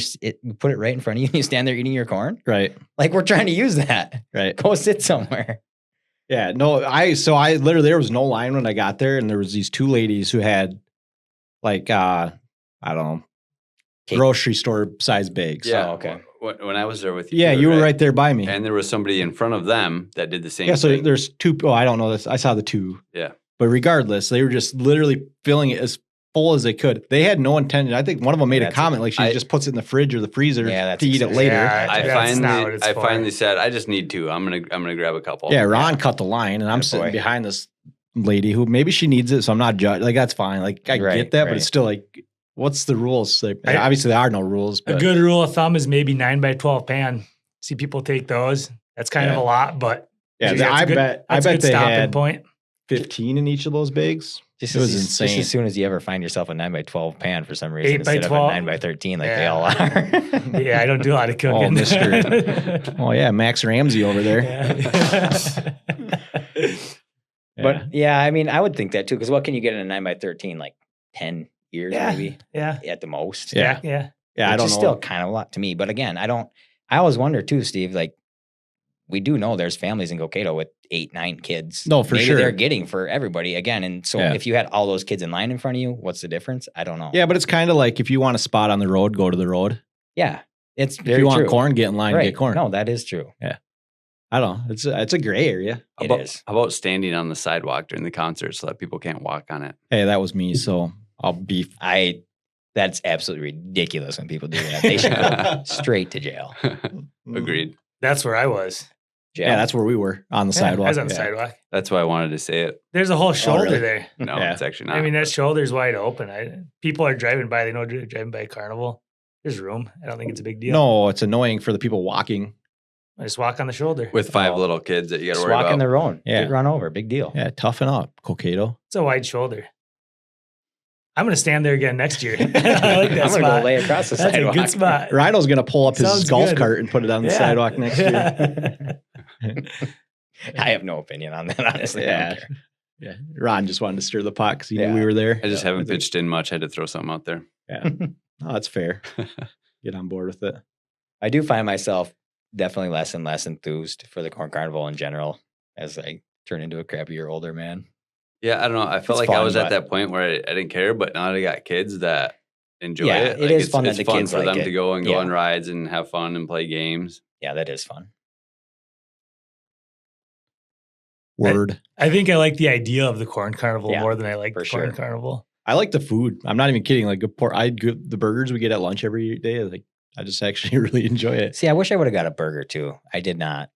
S5: put it right in front of you. And you stand there eating your corn.
S2: Right.
S5: Like, we're trying to use that.
S2: Right.
S5: Go sit somewhere.
S2: Yeah. No, I literally, there was no line when I got there, and there was these two ladies who had like, I don't know,
S5: Cake.
S2: grocery store size bags.
S4: Yeah.
S5: Oh, okay.
S4: When I was there with you.
S2: Yeah.
S4: too,
S2: You were right there by me.
S4: And there was somebody in front of them that did the same
S2: Yeah. So
S4: thing.
S2: there's two. Oh, I don't know this. I saw the two.
S4: Yeah.
S2: But regardless, they were just literally filling it as full as they could. They had no intention. I think one of them made a
S5: That's
S2: comment like she just puts it in the fridge or the freezer
S5: Yeah, that's
S2: to eat it
S5: excessive.
S2: later.
S3: Yeah,
S4: I
S3: that's not what it's for.
S4: finally said, I just need two. I'm gonna grab a couple.
S2: Yeah, Ron cut the line, and I'm
S5: Good
S2: sitting
S5: boy.
S2: behind this lady who maybe she needs it, so I'm not judging. Like that's fine. Like I
S5: Right,
S2: get that, but
S5: right.
S2: it's still like, what's the rules? Like,
S3: I-
S2: obviously, there are no rules.
S3: A
S2: But
S3: good rule of thumb is maybe 9x12 pan. See people take those. That's kind of
S2: Yeah.
S3: a lot, but
S2: yeah,
S3: that's a
S2: I
S3: good-
S2: bet
S3: that's a good
S2: they
S3: stopping
S2: had
S3: point.
S2: 15 in each of those bags.
S5: Just
S2: It was
S5: Just
S2: insane.
S5: as soon as you ever find yourself a 9x12 pan for some reason,
S3: 8x12.
S5: instead of a 9x13 like they
S3: Yeah.
S5: all are.
S3: Yeah, I don't do a lot of cooking.
S2: Mr. Oh yeah, Max Ramsey over there.
S3: Yeah.
S5: But yeah, I mean, I would think that too. Because what can you get in a 9x13? Like 10 years,
S3: Yeah.
S5: maybe
S3: yeah.
S5: at the most.
S2: Yeah.
S3: Yeah.
S2: yeah, I
S5: Which
S2: don't
S5: is
S2: know.
S5: still kind of a lot to me. But again, I always wonder too, Steve, like we do know there's families in Cokato with 8, 9 kids.
S2: No, for
S5: Maybe
S2: sure.
S5: they're getting for everybody again. And so
S2: Yeah.
S5: if you had all those kids in line in front of you, what's the difference? I don't know.
S2: Yeah, but it's kind of like if you want a spot on the road, go to the road.
S5: Yeah. It's
S2: If
S5: very
S2: you want
S5: true.
S2: corn, get in line and
S5: Right.
S2: get corn.
S5: No, that is true.
S2: I don't know. It's a gray area.
S4: How
S5: It
S4: about,
S5: is.
S4: how about standing on the sidewalk during the concert so that people can't walk on it?
S2: Hey, that was me, so I'll be.
S5: That's absolutely ridiculous when people do that. They should go straight to jail.
S4: Agreed.
S3: That's where I was.
S5: Jail.
S2: Yeah, that's where we were on the
S3: Yeah,
S2: sidewalk.
S3: I was on the
S2: Yeah.
S3: sidewalk.
S4: That's why I wanted to say it.
S3: There's a whole shoulder
S2: really?
S3: there.
S4: No,
S2: Yeah.
S4: it's actually not.
S3: I mean, that shoulder's wide open. People are driving by. They know they're driving by a carnival. There's room. I don't think it's a big deal.
S2: No, it's annoying for the people walking.
S3: I just walk on the shoulder.
S4: with 5
S5: Oh.
S4: little kids that you got to
S5: Just
S4: worry
S5: walk
S4: about.
S5: in their own.
S2: Yeah.
S5: Get run over. Big deal.
S2: Yeah, toughen up, Cokato.
S3: It's a wide shoulder. I'm going to stand there again next year. I like that
S5: I'm gonna
S3: spot.
S5: go lay across the
S3: That's
S5: sidewalk.
S3: a good spot.
S2: Rhino's gonna pull up his
S3: Sounds
S2: golf
S3: good.
S2: cart and put it on the
S3: Yeah.
S2: sidewalk next year.
S5: I have no opinion on that, honestly. I
S2: Yeah.
S5: don't care.
S2: Yeah, Ron just wanted to stir the pot because he
S5: Yeah.
S2: knew we were there.
S4: I just
S2: Yeah,
S4: haven't
S2: think-
S4: pitched in much. I had to throw something out there.
S2: Yeah, oh, that's fair. Get on board with it.
S5: I do find myself definitely less and less enthused for the Corn Carnival in general as I turn into a crappier older man.
S4: Yeah, I don't know. I felt
S5: It's
S4: like I
S5: fun,
S4: was at
S5: but-
S4: that point where I didn't care, but now that I got kids that enjoy
S5: Yeah,
S4: it.
S5: it is
S4: it's,
S5: fun that
S4: it's
S5: the
S4: fun
S5: kids
S4: for
S5: like
S4: them
S5: it.
S4: to go and go
S5: Yeah.
S4: on rides and have fun and play games.
S5: Yeah, that is fun.
S2: Word.
S3: I think I like the idea of the Corn Carnival
S5: Yeah,
S3: more than I like
S5: for
S3: the Corn
S5: sure.
S3: Carnival.
S2: I like the food. I'm not even kidding. Like the burgers we get at lunch every day. Like I just actually really enjoy it.
S5: See, I wish I would have got a burger too. I did not.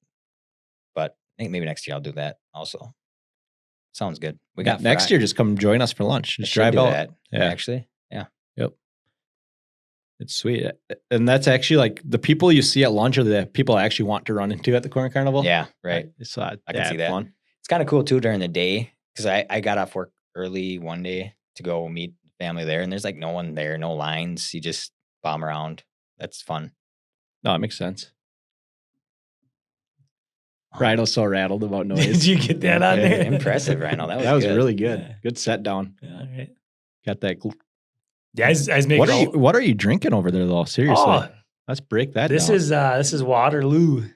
S5: But I think maybe next year I'll do that also. Sounds good. We got
S2: Next year. Just come join us for lunch.
S5: I
S2: Just
S5: should
S2: drive
S5: do
S2: out.
S5: that,
S2: Yeah.
S5: actually. Yeah.
S2: It's sweet, and that's actually like the people you see at lunch are the people I actually want to run into at the Corn Carnival.
S5: Yeah, right.
S2: So
S5: I can see that.
S2: Fun.
S5: It's kind of cool too during the day because I got off work early one day to go meet family there, and there's like no one there, no lines. You just bomb around. That's fun.
S2: No, it makes sense. Rhino's so rattled about noise.
S3: Did you get that on
S2: Yeah,
S3: there?
S5: Impressive, Rhino. That was
S2: That was
S5: good.
S2: really good. Good set down.
S3: All right.
S2: Got that.
S3: Yeah, I was making
S2: What are you drinking over there though? Seriously,
S3: Oh,
S2: let's break that
S3: this
S2: down.
S3: is Waterloo.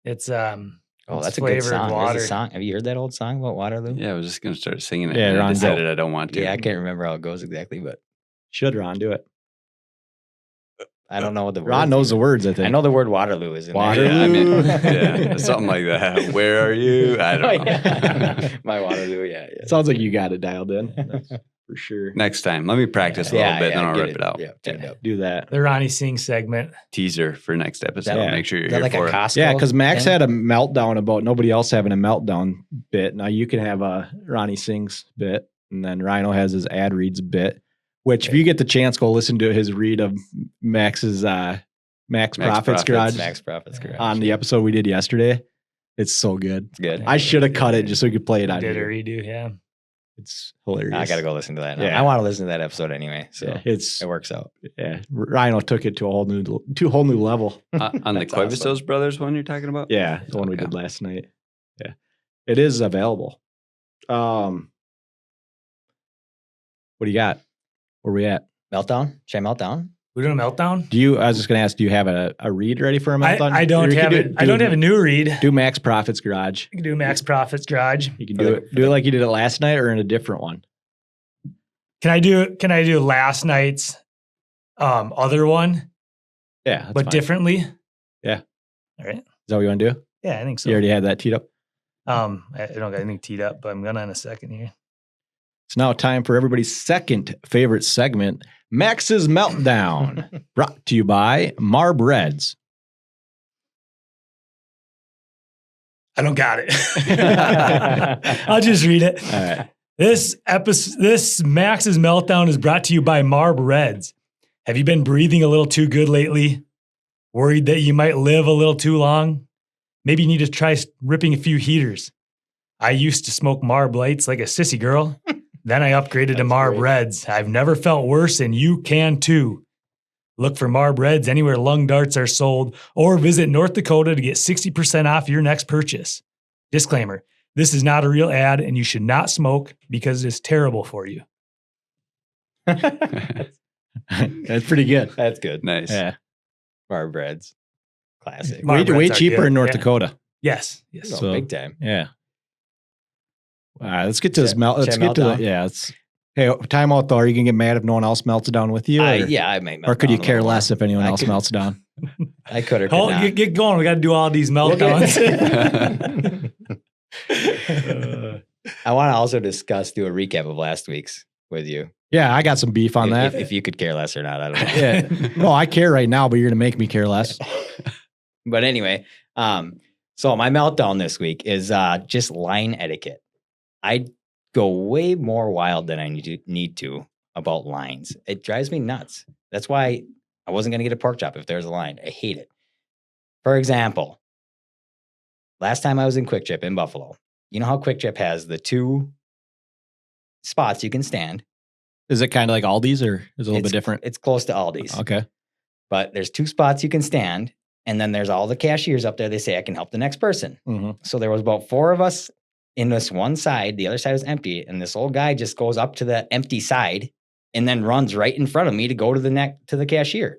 S3: It's
S5: Oh,
S3: it's
S5: that's a good
S3: flavored
S5: song. There's
S3: water.
S5: a song. Have you heard that old song about Waterloo?
S4: Yeah, I was just going to start singing it.
S2: Yeah,
S4: and I
S2: Ron,
S4: decided
S2: go.
S4: I don't want to.
S5: Yeah, I can't remember how it goes exactly, but
S2: Should Ron do it?
S5: I don't know what the
S2: Ron
S5: words
S2: knows the
S5: even-
S2: words. I think.
S5: I know the word Waterloo is in
S2: Waterloo.
S5: there.
S4: Yeah, I mean, yeah, something like that. Where are you? I
S5: Oh,
S4: don't know.
S5: yeah. My Waterloo, yeah.
S2: It sounds like you got it dialed in. That's for sure.
S4: Next time, let me practice a little bit, then I'll
S5: get
S4: rip it out.
S5: Yeah, tune it up.
S2: Do that.
S3: the Ronnie Sing segment.
S4: Teaser for next episode.
S2: Yeah.
S4: Make sure you're
S5: Is that
S4: here
S5: like
S4: for
S5: a
S4: it.
S5: Costco?
S2: Yeah, because Max
S5: thing?
S2: had a meltdown about nobody else having a meltdown bit. Now you can have a Ronnie Sings bit, and then Rhino has his ad reads bit. Which, if you get the chance, go listen to his read of Max's Max Profits
S4: Profits.
S2: Garage
S5: Max Profits Garage.
S2: on the episode we did yesterday. It's so good.
S5: It's good.
S2: I should have cut it just so we could play it on
S3: Did a
S2: here.
S3: redo, yeah.
S2: It's hilarious.
S5: I got to go listen to that. Now.
S2: Yeah.
S5: I want to listen to that episode anyway, so
S2: Yeah, it's
S5: it works out.
S2: yeah. Rhino took it to a whole new level.
S4: On the
S5: That's
S4: Cuevastos
S5: awesome.
S4: brothers one you're talking about?
S2: Yeah, the one we
S4: Okay.
S2: did last night. Yeah, it is available. What do you got? Where we at?
S5: Meltdown? Should I meltdown?
S3: We're doing a meltdown.
S2: I was just going to ask, do you have a read ready for a meltdown?
S3: I don't have it. I don't have a new read.
S2: Do Max Profits Garage.
S3: You can do Max Profits Garage.
S2: You can do it like you did it last night or in a different one.
S3: Can I do last night's other one?
S2: Yeah. That's
S3: but
S2: fine.
S3: differently?
S2: Yeah.
S3: All right.
S2: Is that what you want to do?
S3: Yeah, I think so.
S2: You already had that teed up?
S3: I don't got anything teed up, but I'm gonna in a second here.
S2: It's now time for everybody's second favorite segment, Max's Meltdown, brought to you by Marb Reds.
S3: I don't got it. I'll just read it.
S2: All right.
S3: This Max's Meltdown is brought to you by Marb Reds. Have you been breathing a little too good lately? Worried that you might live a little too long? Maybe you need to try ripping a few heaters. I used to smoke Marb Lights like a sissy girl. Then I upgraded to Marb
S5: great.
S3: Reds. I've never felt worse, and you can too. Look for Marb Reds anywhere lung darts are sold, or visit North Dakota to get 60% off your next purchase. Disclaimer, this is not a real ad, and you should not smoke because it is terrible for you.
S2: That's pretty good.
S5: That's good.
S4: Nice.
S2: Yeah.
S5: Marb Reds. Classic.
S3: Marb
S2: Way
S3: Reds are
S2: cheaper
S3: good.
S2: in North
S3: Yeah.
S2: Dakota.
S3: Yes.
S5: Oh,
S2: So-
S5: big time.
S2: Yeah. All right, let's get to this
S5: Should-
S2: melt. Let's
S5: should I
S2: get to
S5: melt
S2: the,
S5: down?
S2: yeah. Hey, time out though. Are you gonna get mad if no one else melts it down with you? Or,
S5: Yeah, I might melt
S2: or could you
S5: down a
S2: care
S5: little
S2: less
S5: more.
S2: if anyone
S5: I
S2: else
S5: could-
S2: melts down?
S5: I could or could
S3: Oh,
S5: not.
S3: get going. We got to do all these meltdowns.
S5: I want to also do a recap of last week's with you.
S2: Yeah, I got some beef on that.
S5: If you could care less or not, I don't know.
S2: Yeah. No, I care right now, but you're gonna make me care less.
S5: But anyway, so my meltdown this week is just line etiquette. I go way more wild than I need to about lines. It drives me nuts. That's why I wasn't going to get a pork chop if there's a line. I hate it. For example, last time I was in Quick Trip in Buffalo, you know how Quick Trip has the 2 spots you can stand.
S2: Is it kind of like Aldi's or is it a little bit
S5: It's-
S2: different?
S5: It's close to Aldi's.
S2: Okay.
S5: But there's 2 spots you can stand. And then there's all the cashiers up there. They say, I can help the next person.
S2: Mm-hmm.
S5: So there was about 4 of us in this one side. The other side was empty. And this old guy just goes up to the empty side and then runs right in front of me to go to the cashier.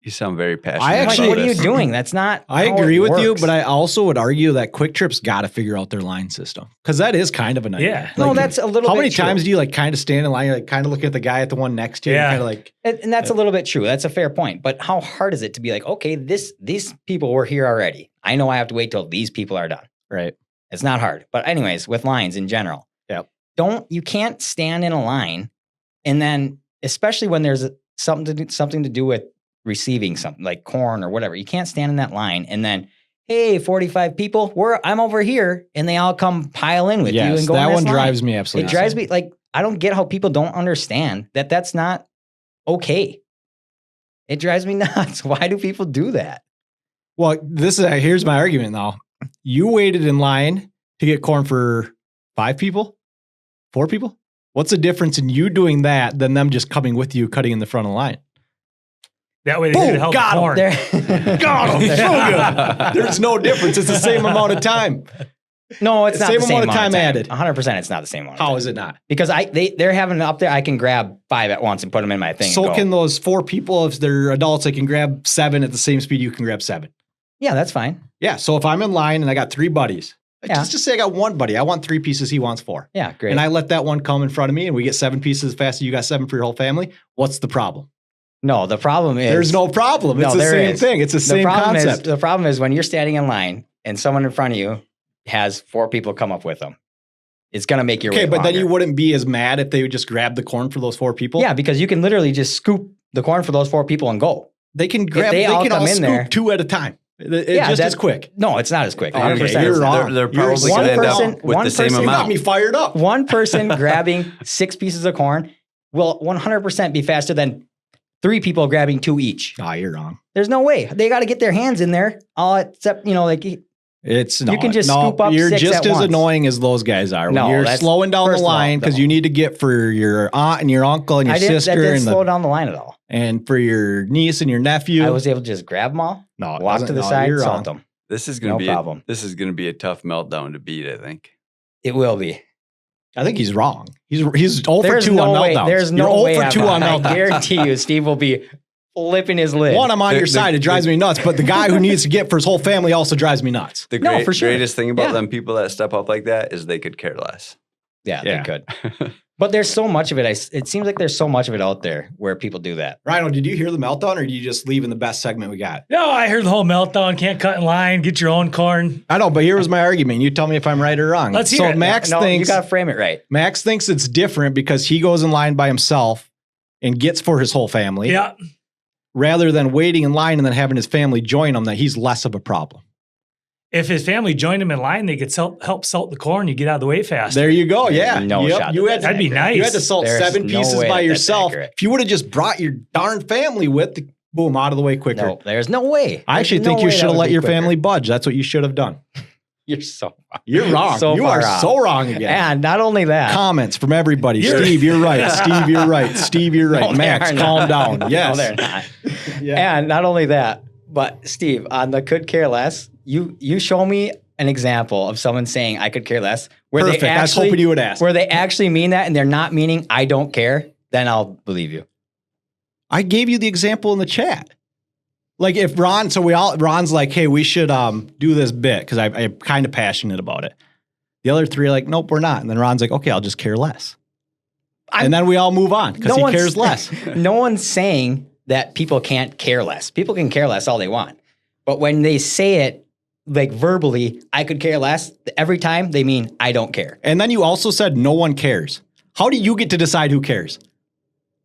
S4: You sound very passionate.
S2: I
S5: I'm like,
S2: actually-
S5: what are you doing? That's not.
S2: I
S5: how
S2: agree
S5: it
S2: with you,
S5: works.
S2: but I also would argue that Quick Trip's got to figure out their line system because that is kind of a nightmare.
S3: Yeah.
S5: No, that's a little
S2: How
S5: bit
S2: many
S5: true.
S2: times do you like kind of stand in line, you're like kind of looking at the guy at the one next to you,
S3: Yeah.
S2: kind of like,
S5: And that's a little bit true. That's a fair point. But how hard is it to be like, okay, these people were here already. I know I have to wait till these people are done.
S2: right?
S5: It's not hard. But anyways, with lines in general,
S2: Yep.
S5: you can't stand in a line, and then especially when there's something to do with receiving something like corn or whatever, you can't stand in that line and then, hey, 45 people, I'm over here, and they all come pile in with you
S2: Yes,
S5: and go.
S2: that
S5: in this
S2: one
S5: line.
S2: drives me absolutely.
S5: It drives
S2: insane.
S5: me like I don't get how people don't understand that that's not okay. It drives me nuts. Why do people do that?
S2: Well, here's my argument though. You waited in line to get corn for 5 people, 4 people. What's the difference in you doing that than them just coming with you, cutting in the front of the line?
S3: That way they
S2: Boom,
S3: could help
S2: got
S3: the
S2: 'em.
S3: corn.
S5: There-
S2: God, I'm so good. There's no difference. It's the same amount of time.
S5: No, it's not
S2: Same
S5: the same
S2: amount of time added.
S5: 100%, it's not the same amount.
S2: How is it not?
S5: Because they're having it up there. I can grab 5 at once and put them in my thing.
S2: So
S5: and go.
S2: can those 4 people, if they're adults, they can grab 7 at the same speed you can grab 7.
S5: Yeah, that's fine.
S2: Yeah. So if I'm in line and I got 3 buddies,
S5: Yeah.
S2: just say I got 1 buddy. I want 3 pieces. He wants 4.
S5: Yeah, great.
S2: And I let that one come in front of me and we get 7 pieces as fast as you got 7 for your whole family. What's the problem?
S5: no, the problem is
S2: There's no problem.
S5: No,
S2: It's the
S5: there
S2: same
S5: is.
S2: thing. It's the same concept.
S5: The problem is when you're standing in line and someone in front of you has 4 people come up with them. It's gonna make your
S2: Okay,
S5: wait
S2: but then you
S5: longer.
S2: wouldn't be as mad if they would just grab the corn for those 4 people.
S5: Yeah, because you can literally just scoop the corn for those 4 people and go.
S2: They can grab.
S5: they
S2: They,
S5: all
S2: can
S5: come
S2: all
S5: in
S2: scoop
S5: there-
S2: 2 at a time. It's
S5: Yeah,
S2: just
S5: that-
S2: as quick.
S5: No, it's not as quick.
S2: Okay,
S5: 100%
S2: you're
S5: it's not.
S2: wrong.
S4: They're
S2: You're
S4: probably
S5: one
S4: going to end
S5: person-
S4: up with
S5: one
S4: the same
S5: person-
S2: You got
S4: amount.
S2: me fired up.
S5: One person grabbing 6 pieces of corn will 100% be faster than 3 people grabbing 2 each.
S2: Ah, you're wrong.
S5: There's no way. They got to get their hands in there. All except, like
S2: It's
S5: You can just scoop up
S2: You're
S5: 6
S2: just
S5: at
S2: as
S5: once.
S2: annoying as those guys are.
S5: No,
S2: When you're
S5: that's-
S2: slowing down the
S5: first of all,
S2: line because
S5: no.
S2: you need to get for your aunt and your uncle and your
S5: that
S2: sister
S5: didn't
S2: and
S5: slow down the line at all.
S2: and for your niece and your nephew.
S5: I was able to just grab them all,
S2: no, it
S5: walk
S2: doesn't-
S5: to the
S2: no,
S5: side,
S2: you're
S5: salt
S2: wrong.
S5: them.
S4: This is going
S5: No
S4: to be
S5: problem.
S4: This is going to be a tough meltdown to beat, I think.
S5: It will be.
S2: I think he's wrong. He's 0 for
S5: There's
S2: 2
S5: no
S2: on
S5: way.
S2: meltdowns.
S5: There's no
S2: You're
S5: way.
S2: 0 for 2 on
S5: I
S2: meltdowns.
S5: guarantee you, Steve will be flipping his lid.
S2: One, I'm on your side. It drives me nuts. But the guy who needs to get for his whole family also drives me nuts.
S4: The
S5: No, for sure.
S4: greatest thing about
S5: Yeah.
S4: them people that step up like that is they could care less.
S5: Yeah,
S2: Yeah.
S5: they could. But there's so much of it. It seems like there's so much of it out there where people do that.
S2: Rhino, did you hear the meltdown or did you just leave in the best segment we got?
S3: No, I heard the whole meltdown. Can't cut in line. Get your own corn.
S2: I know, but here was my argument. You tell me if I'm right or wrong.
S3: Let's hear
S2: so
S3: it.
S2: Max
S5: No,
S2: thinks
S5: you got to frame it right.
S2: Max thinks it's different because he goes in line by himself and gets for his whole family
S3: Yeah.
S2: rather than waiting in line and then having his family join him, that he's less of a problem.
S3: If his family joined him in line, they could help salt the corn. You get out of the way faster.
S2: There you go. Yeah.
S5: There's no shot
S2: You
S5: that
S2: had
S3: That'd be nice.
S2: You had to salt
S5: There's
S2: 7
S5: no
S2: pieces
S5: way
S2: by
S5: that that's
S2: yourself.
S5: accurate.
S2: If you would have just brought your darn family with, boom, out of the way quicker.
S5: No, there's no way.
S2: I actually
S5: There's
S2: think
S5: no
S2: you
S5: way
S2: should
S5: that
S2: have
S5: would
S2: let
S5: be
S2: your
S5: quicker.
S2: family budge. That's what you should have done.
S5: You're so wrong.
S2: You're wrong.
S5: So
S2: you
S5: far
S2: are
S5: wrong.
S2: so wrong again.
S5: And not only that,
S2: Comments from everybody. Steve, you're right. Steve, you're right. Steve, you're right.
S5: No, they
S2: Max,
S5: are
S2: calm
S5: not.
S2: down. Yes.
S5: No, they're not.
S2: Yeah.
S5: And not only that, but Steve, on the could care less, you show me an example of someone saying I could care less where
S2: Perfect.
S5: they
S2: I was
S5: actually
S2: hoping you would ask.
S5: where they actually mean that and they're not meaning I don't care, then I'll believe you.
S2: I gave you the example in the chat. Like if Ron's like, hey, we should do this bit because I'm kind of passionate about it. The other 3 are like, nope, we're not. And then Ron's like, okay, I'll just care less. And then we all move on because he cares less.
S5: No one's saying that people can't care less. People can care less all they want. But when they say it like verbally, I could care less, every time they mean I don't care.
S2: And then you also said no one cares. How do you get to decide who cares?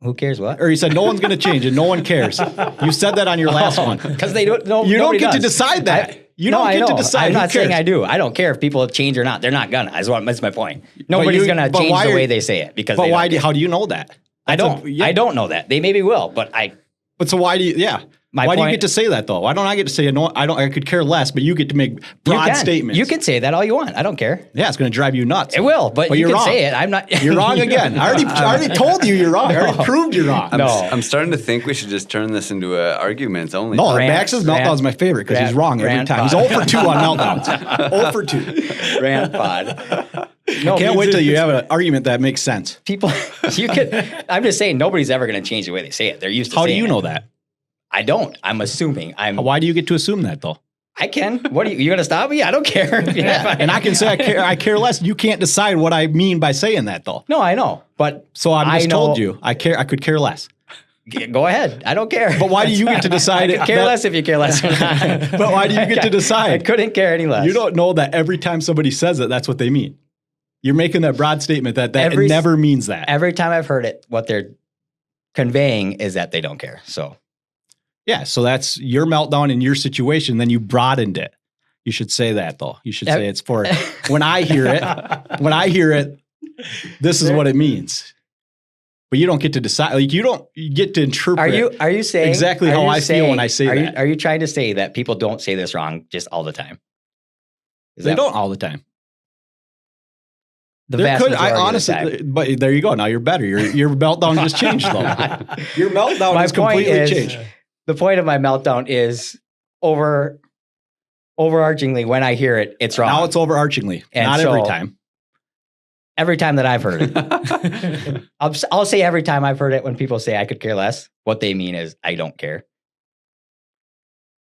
S5: Who cares what?
S2: Or you said no one's going to change and no one cares. You said that on your last one.
S5: Because they don't. No,
S2: You don't
S5: nobody
S2: get to
S5: does.
S2: decide that. You
S5: no,
S2: don't
S5: I
S2: get to
S5: know.
S2: decide
S5: I'm
S2: who
S5: not saying
S2: cares.
S5: I do. I don't care if people change or not. They're not gonna. That's my point. Nobody's gonna
S2: but
S5: change
S2: why
S5: the
S2: are-
S5: way they say it because.
S2: But
S5: they
S2: why?
S5: don't care.
S2: How do you know that?
S5: I
S2: That's
S5: don't. I don't know that. They maybe will, but I.
S2: But so why do you? Yeah.
S5: My
S2: Why do you
S5: point-
S2: get to say that though? Why don't I get to say no? I could care less, but you get to make broad statements.
S5: You can say that all you want. I don't care.
S2: Yeah, it's going to drive you nuts.
S5: It will, but you
S2: you're
S5: can
S2: wrong.
S5: say it. I'm not.
S2: You're wrong again. I already told you you're wrong. I already proved you're wrong.
S5: No.
S4: I'm starting to think we should just turn this into a arguments only.
S2: No,
S5: Rant,
S2: Max's meltdown is my favorite because he's
S5: rant,
S2: wrong every
S5: rant
S2: time. He's
S5: pod.
S2: 0 for 2 on meltdowns. 0 for 2.
S5: Rant pod. No,
S2: Can't wait
S5: it's-
S2: till you have an argument that makes sense.
S5: people. You could. I'm just saying nobody's ever going to change the way they say it. They're used to.
S2: How do
S5: saying
S2: you know
S5: it.
S2: that?
S5: I don't. I'm assuming.
S2: Why do you get to assume that though?
S5: I can. What are you going to stop me? I don't care.
S2: Yeah, and I can say I care less. You can't decide what I mean by saying that though.
S5: No, I know, but
S2: So I just
S5: know-
S2: told you I could care less.
S5: Go ahead. I don't care.
S2: But why do you get to decide
S5: I
S2: it?
S5: could care less if you care less or not.
S2: But why do you get to decide?
S5: I couldn't care any less.
S2: You don't know that every time somebody says it, that's what they mean. You're making that broad statement that
S5: Every-
S2: it never means that.
S5: Every time I've heard it, what they're conveying is that they don't care. So
S2: Yeah, so that's your meltdown in your situation. Then you broadened it. You should say that though. You should say it's for when I hear it. This is what it means. But you don't get to decide. Like you get to interpret.
S5: are you saying
S2: exactly
S5: are
S2: how
S5: you
S2: I feel when I say that.
S5: Are you trying to say that people don't say this wrong just all the time? Is
S2: They
S5: that
S2: don't all the time.
S5: the
S2: There
S5: vast
S2: could,
S5: majority
S2: I
S5: of the time?
S2: honestly, but there you go. Now you're better. Your meltdown just changed though. Your meltdown
S5: My
S2: has
S5: point
S2: completely
S5: is-
S2: changed.
S5: The point of my meltdown is overarchingly when I hear it, it's wrong.
S2: Now it's overarchingly,
S5: And
S2: not every
S5: so-
S2: time.
S5: Every time that I've heard it. I'll say every time I've heard it when people say I could care less, what they mean is I don't care.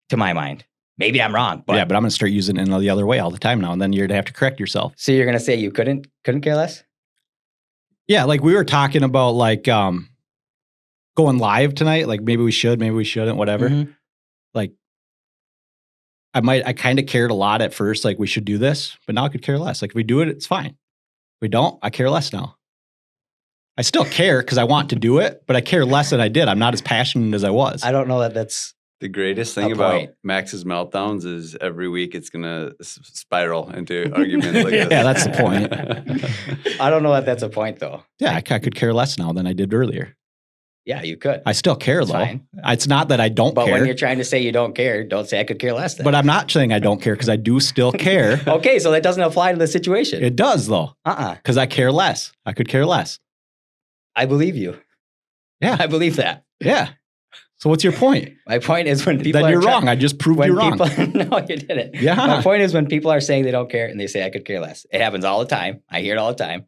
S5: To my mind. Maybe I'm wrong, but
S2: Yeah, but I'm going to start using it in the other way all the time now, and then you're going to have to correct yourself.
S5: so you're gonna say you couldn't care less?
S2: Yeah, like we were talking about like going live tonight. Like maybe we should, maybe we shouldn't, whatever.
S5: Mhm.
S2: Like I kind of cared a lot at first, like we should do this, but now I could care less. Like if we do it, it's fine. If we don't, I care less now. I still care because I want to do it, but I care less than I did. I'm not as passionate as I was.
S5: I don't know that that's
S4: The greatest thing
S5: A
S4: about
S5: point.
S4: Max's meltdowns is every week it's gonna spiral into arguments like this.
S2: Yeah, that's the point.
S5: I don't know that that's a point though.
S2: Yeah, I could care less now than I did earlier.
S5: Yeah, you could.
S2: I still care
S5: That's
S2: though.
S5: fine.
S2: It's not that I don't
S5: But
S2: care,
S5: when you're trying to say you don't care, don't say I could care less then.
S2: but I'm not saying I don't care because I do still care.
S5: Okay, so that doesn't apply to the situation.
S2: It does though, because I care less. I could care less.
S5: I believe you.
S2: Yeah.
S5: I believe that.
S2: Yeah. So what's your point?
S5: My point is when people
S2: Then
S5: are
S2: you're
S5: try-
S2: wrong. I just proved
S5: when
S2: you wrong.
S5: people, no, you didn't.
S2: Yeah.
S5: My point is when people are saying they don't care and they say I could care less. It happens all the time. I hear it all the time,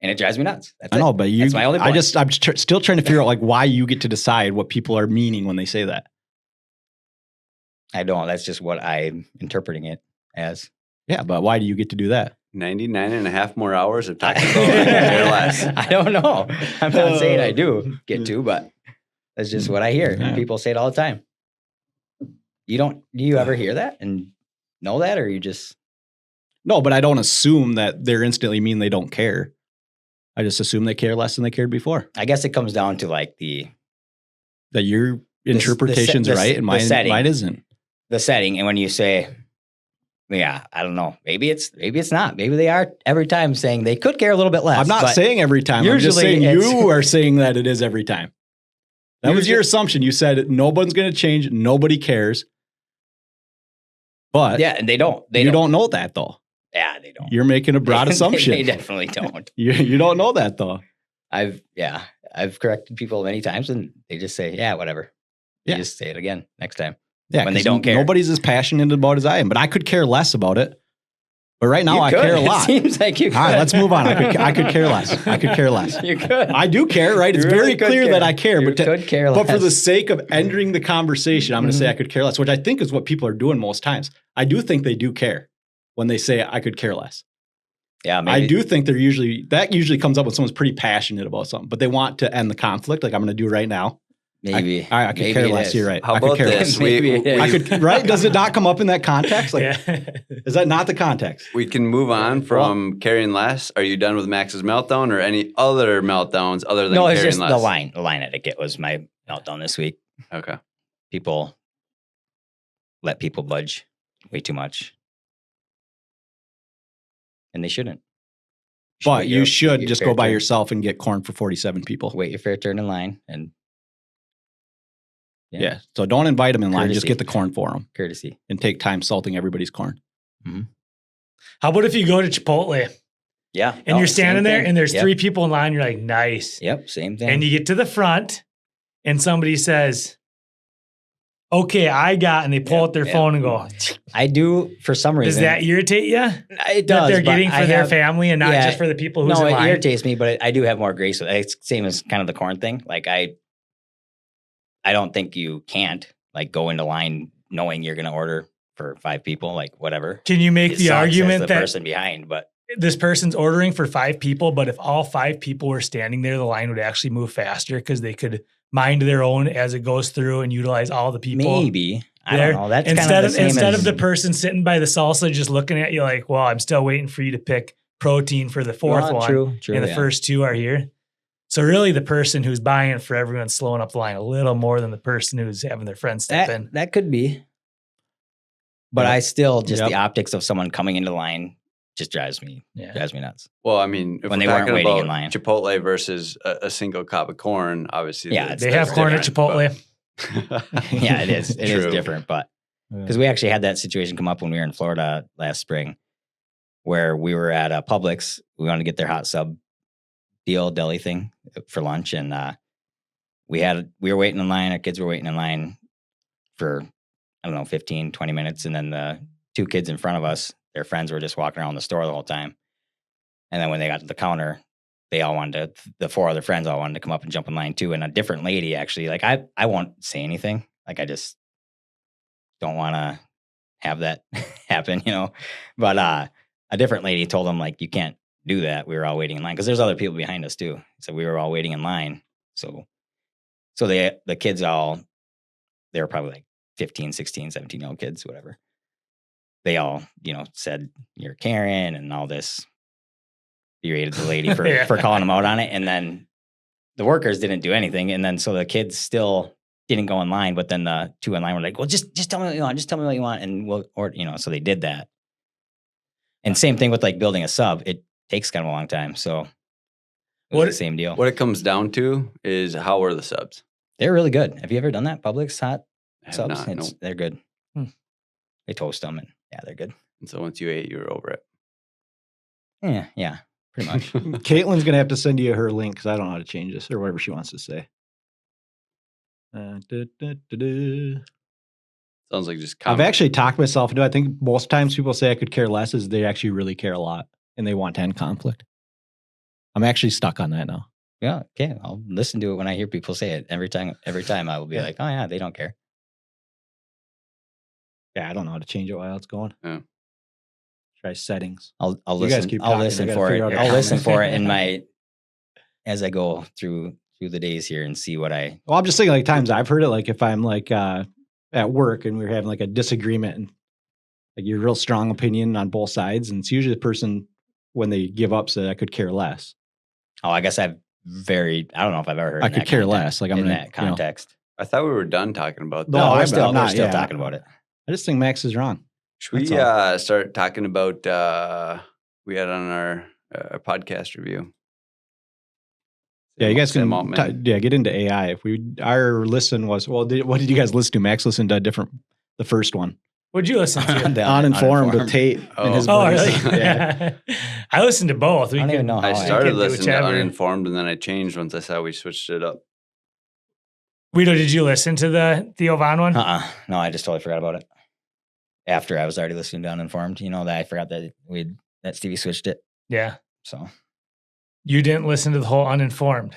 S5: and it drives me nuts. That's
S2: I know,
S5: it.
S2: but you.
S5: That's my only point.
S2: I'm still trying to figure out like why you get to decide what people are meaning when they say that.
S5: I don't. That's just what I'm interpreting it as.
S2: Yeah, but why do you get to do that?
S4: 99 and a half more hours of talking about I could care less.
S5: I don't know. I'm not saying I do get to, but that's just what I hear.
S2: Yeah.
S5: People say it all the time. Do you ever hear that and know that, or you just?
S2: No, but I don't assume that they're instantly mean they don't care. I just assume they care less than they cared before.
S5: I guess it comes down to like
S2: That your interpretation's right and
S5: setting.
S2: mine isn't.
S5: the setting. And when you say, yeah, I don't know, maybe it's not. Maybe they are every time saying they could care a little bit less.
S2: I'm not
S5: but
S2: saying every time. I'm just
S5: usually
S2: saying
S5: it's-
S2: you are saying that it is every time. That was your assumption. You said nobody's going to change. Nobody cares. But
S5: yeah, and they don't.
S2: you don't know that though.
S5: Yeah, they don't.
S2: You're making a broad assumption.
S5: They definitely don't.
S2: You don't know that though.
S5: I've corrected people many times and they just say, yeah, whatever. You
S2: Yeah.
S5: just say it again next time.
S2: Yeah,
S5: When they
S2: 'cause
S5: don't care.
S2: Nobody's as passionate about it as I am, but I could care less about it. But right now,
S5: You
S2: I
S5: could.
S2: care a
S5: It
S2: lot.
S5: seems like you could.
S2: All right, let's move on. I could care less. I could care less.
S5: You could.
S2: I do care, right? It's
S5: You really
S2: very
S5: could
S2: clear
S5: care.
S2: that I care,
S5: You
S2: but
S5: could care
S2: but for
S5: less.
S2: the sake of ending the conversation, I'm going to say
S5: Mhm.
S2: I could care less, which I think is what people are doing most times. I do think they do care when they say I could care less.
S5: Yeah, maybe.
S2: I do think that usually comes up when someone's pretty passionate about something, but they want to end the conflict, like I'm going to do right now.
S5: Maybe.
S2: I could
S5: Maybe
S2: care
S5: it
S2: less.
S5: is.
S2: You're right.
S4: How
S2: I could
S4: about
S2: care
S4: this?
S2: less.
S5: Maybe it is.
S2: I could, right? Does it not come up in that context? Like,
S3: Yeah.
S2: is that not the context?
S4: We can move on from caring less. Are you done with Max's meltdown or any other meltdowns other than
S5: No, it's
S4: caring
S5: just
S4: less?
S5: the line. The line etiquette was my meltdown this week.
S4: Okay.
S5: People let people budge way too much. And they shouldn't.
S2: But
S5: wait
S2: you
S5: your-
S2: should
S5: your
S2: just
S5: fair
S2: go by
S5: turn.
S2: yourself and get corn for 47 people.
S5: Wait your fair turn in line and
S2: Yeah. So don't invite them in line. Just
S5: Courtesy.
S2: get the corn for them
S5: courtesy.
S2: and take time salting everybody's corn.
S3: How about if you go to Chipotle
S5: Yeah.
S3: and
S5: no,
S3: you're
S5: same
S3: standing there
S5: thing.
S3: and there's
S5: Yep.
S3: 3 people in line, you're like, nice.
S5: Yep, same thing.
S3: And you get to the front and somebody says, okay, I got, and they pull out their
S5: yeah.
S3: phone and go,
S5: I do for some
S3: does
S5: reason.
S3: that irritate you?
S5: It
S3: That
S5: does.
S3: they're
S5: but
S3: getting for
S5: I
S3: their
S5: have-
S3: family and not
S5: yeah,
S3: just for the people who's
S5: No,
S3: in
S5: it
S3: line?
S5: irritates me, but I do have more grace with it. It's same as kind of the corn thing. Like I don't think you can't like go into line knowing you're going to order for 5 people, like whatever.
S3: Can you make
S5: It
S3: the
S5: sucks as
S3: argument
S5: the
S3: that
S5: person behind, but
S3: this person's ordering for 5 people, but if all 5 people were standing there, the line would actually move faster because they could mind their own as it goes through and utilize all the people.
S5: maybe I
S3: there.
S5: don't know. That's
S3: instead
S5: kind
S3: of
S5: the same
S3: instead
S5: as,
S3: of the person sitting by the salsa just looking at you like, well, I'm still waiting for you to pick protein for the 4th
S5: Well,
S3: one,
S5: true,
S3: and the
S5: yeah.
S3: first 2 are here. So really, the person who's buying for everyone's slowing up the line a little more than the person who's having their friends step in.
S5: that could be. But
S2: Yep.
S5: I still just
S2: Yep.
S5: the optics of someone coming into line just drives me
S3: Yeah.
S5: nuts.
S4: Well, I mean, if
S5: When
S4: we're
S5: they weren't
S4: talking
S5: waiting
S4: about
S5: in line.
S4: Chipotle versus a single cup of corn, obviously.
S5: Yeah,
S4: that's-
S3: They have
S4: that's
S3: corn at
S4: different,
S3: Chipotle.
S4: but-
S5: Yeah, it is. It is
S4: True.
S5: different, but
S2: Yeah.
S5: because we actually had that situation come up when we were in Florida last spring, where we were at Publix. We wanted to get their hot sub deal deli thing for lunch, and we were waiting in line. Our kids were waiting in line for 15, 20 minutes, and then the 2 kids in front of us, their friends were just walking around the store the whole time. And then when they got to the counter, they all wanted to. The 4 other friends all wanted to come up and jump in line too. And a different lady actually, like I won't say anything. Like I just don't want to have that happen, But a different lady told them like, you can't do that. We were all waiting in line because there's other people behind us too. So we were all waiting in line. So the kids they were probably like 15, 16, 17-year-old kids, whatever. They all, said you're Karen and all this. Berated the lady for,
S3: Yeah.
S5: for calling them out on it. And then the workers didn't do anything. And then so the kids still didn't go in line, but then the 2 in line were like, well, just tell me what you want. Just tell me what you want. And we'll, or, so they did that. And same thing with like building a sub. It takes kind of a long time. So it was the same deal.
S4: What it comes down to is how are the subs?
S5: They're really good. Have you ever done that? Publix hot
S4: I have
S5: subs?
S4: not, nope.
S5: They're good.
S3: Hmm.
S5: They toast them and yeah, they're good.
S4: And so once you ate, you were over it.
S5: Yeah, pretty much.
S2: Caitlin's going to have to send you her link because I don't know how to change this or whatever she wants to say.
S4: Sounds like just
S2: I've actually talked myself into. I think most times people say I could care less is they actually really care a lot and they want to end conflict. I'm actually stuck on that now.
S5: Yeah, okay. I'll listen to it when I hear people say it. Every time I will be like, oh yeah, they don't care.
S2: Yeah, I don't know how to change it while it's going.
S4: Yeah.
S2: Try settings.
S5: I'll
S2: You guys
S5: listen.
S2: keep
S5: I'll
S2: talking.
S5: listen
S2: I gotta
S5: for it.
S2: figure out a
S5: I'll listen
S2: comment.
S5: for it in my as I go through the days here and see what I.
S2: Well, I'm just thinking like times I've heard it, like if I'm like at work and we're having like a disagreement and like your real strong opinion on both sides, and it's usually the person when they give up said I could care less.
S5: Oh, I guess I don't know if I've ever heard.
S2: I
S5: in
S2: could
S5: that
S2: care
S5: context-
S2: less. Like I'm
S5: in
S2: gonna,
S5: that context.
S4: I thought we were done talking about that.
S2: No,
S5: we're
S2: I'm
S5: still
S2: not,
S5: we're still
S2: yeah.
S5: talking about it.
S2: I just think Max is wrong.
S4: Should we
S2: That's
S4: start talking about we had on our podcast review?
S2: Yeah, you guys
S4: Sam
S2: can
S4: Altman.
S2: get into AI. If our listen was what did you guys listen to? Max listened to the first one.
S3: What'd you listen to?
S5: The
S2: Uninformed with Tate and his
S3: Oh,
S2: buddies.
S3: really?
S2: Yeah.
S3: I listened to both.
S5: I don't even know how
S4: I
S5: I
S4: started
S3: can do
S4: listening to
S3: whichever.
S4: Uninformed, and then I changed once I saw we switched it up.
S3: Guido, did you listen to the Theo Von one?
S5: No, I just totally forgot about it. After I was already listening to Uninformed, that I forgot that Stevie switched it.
S3: Yeah.
S5: So
S3: You didn't listen to the whole Uninformed.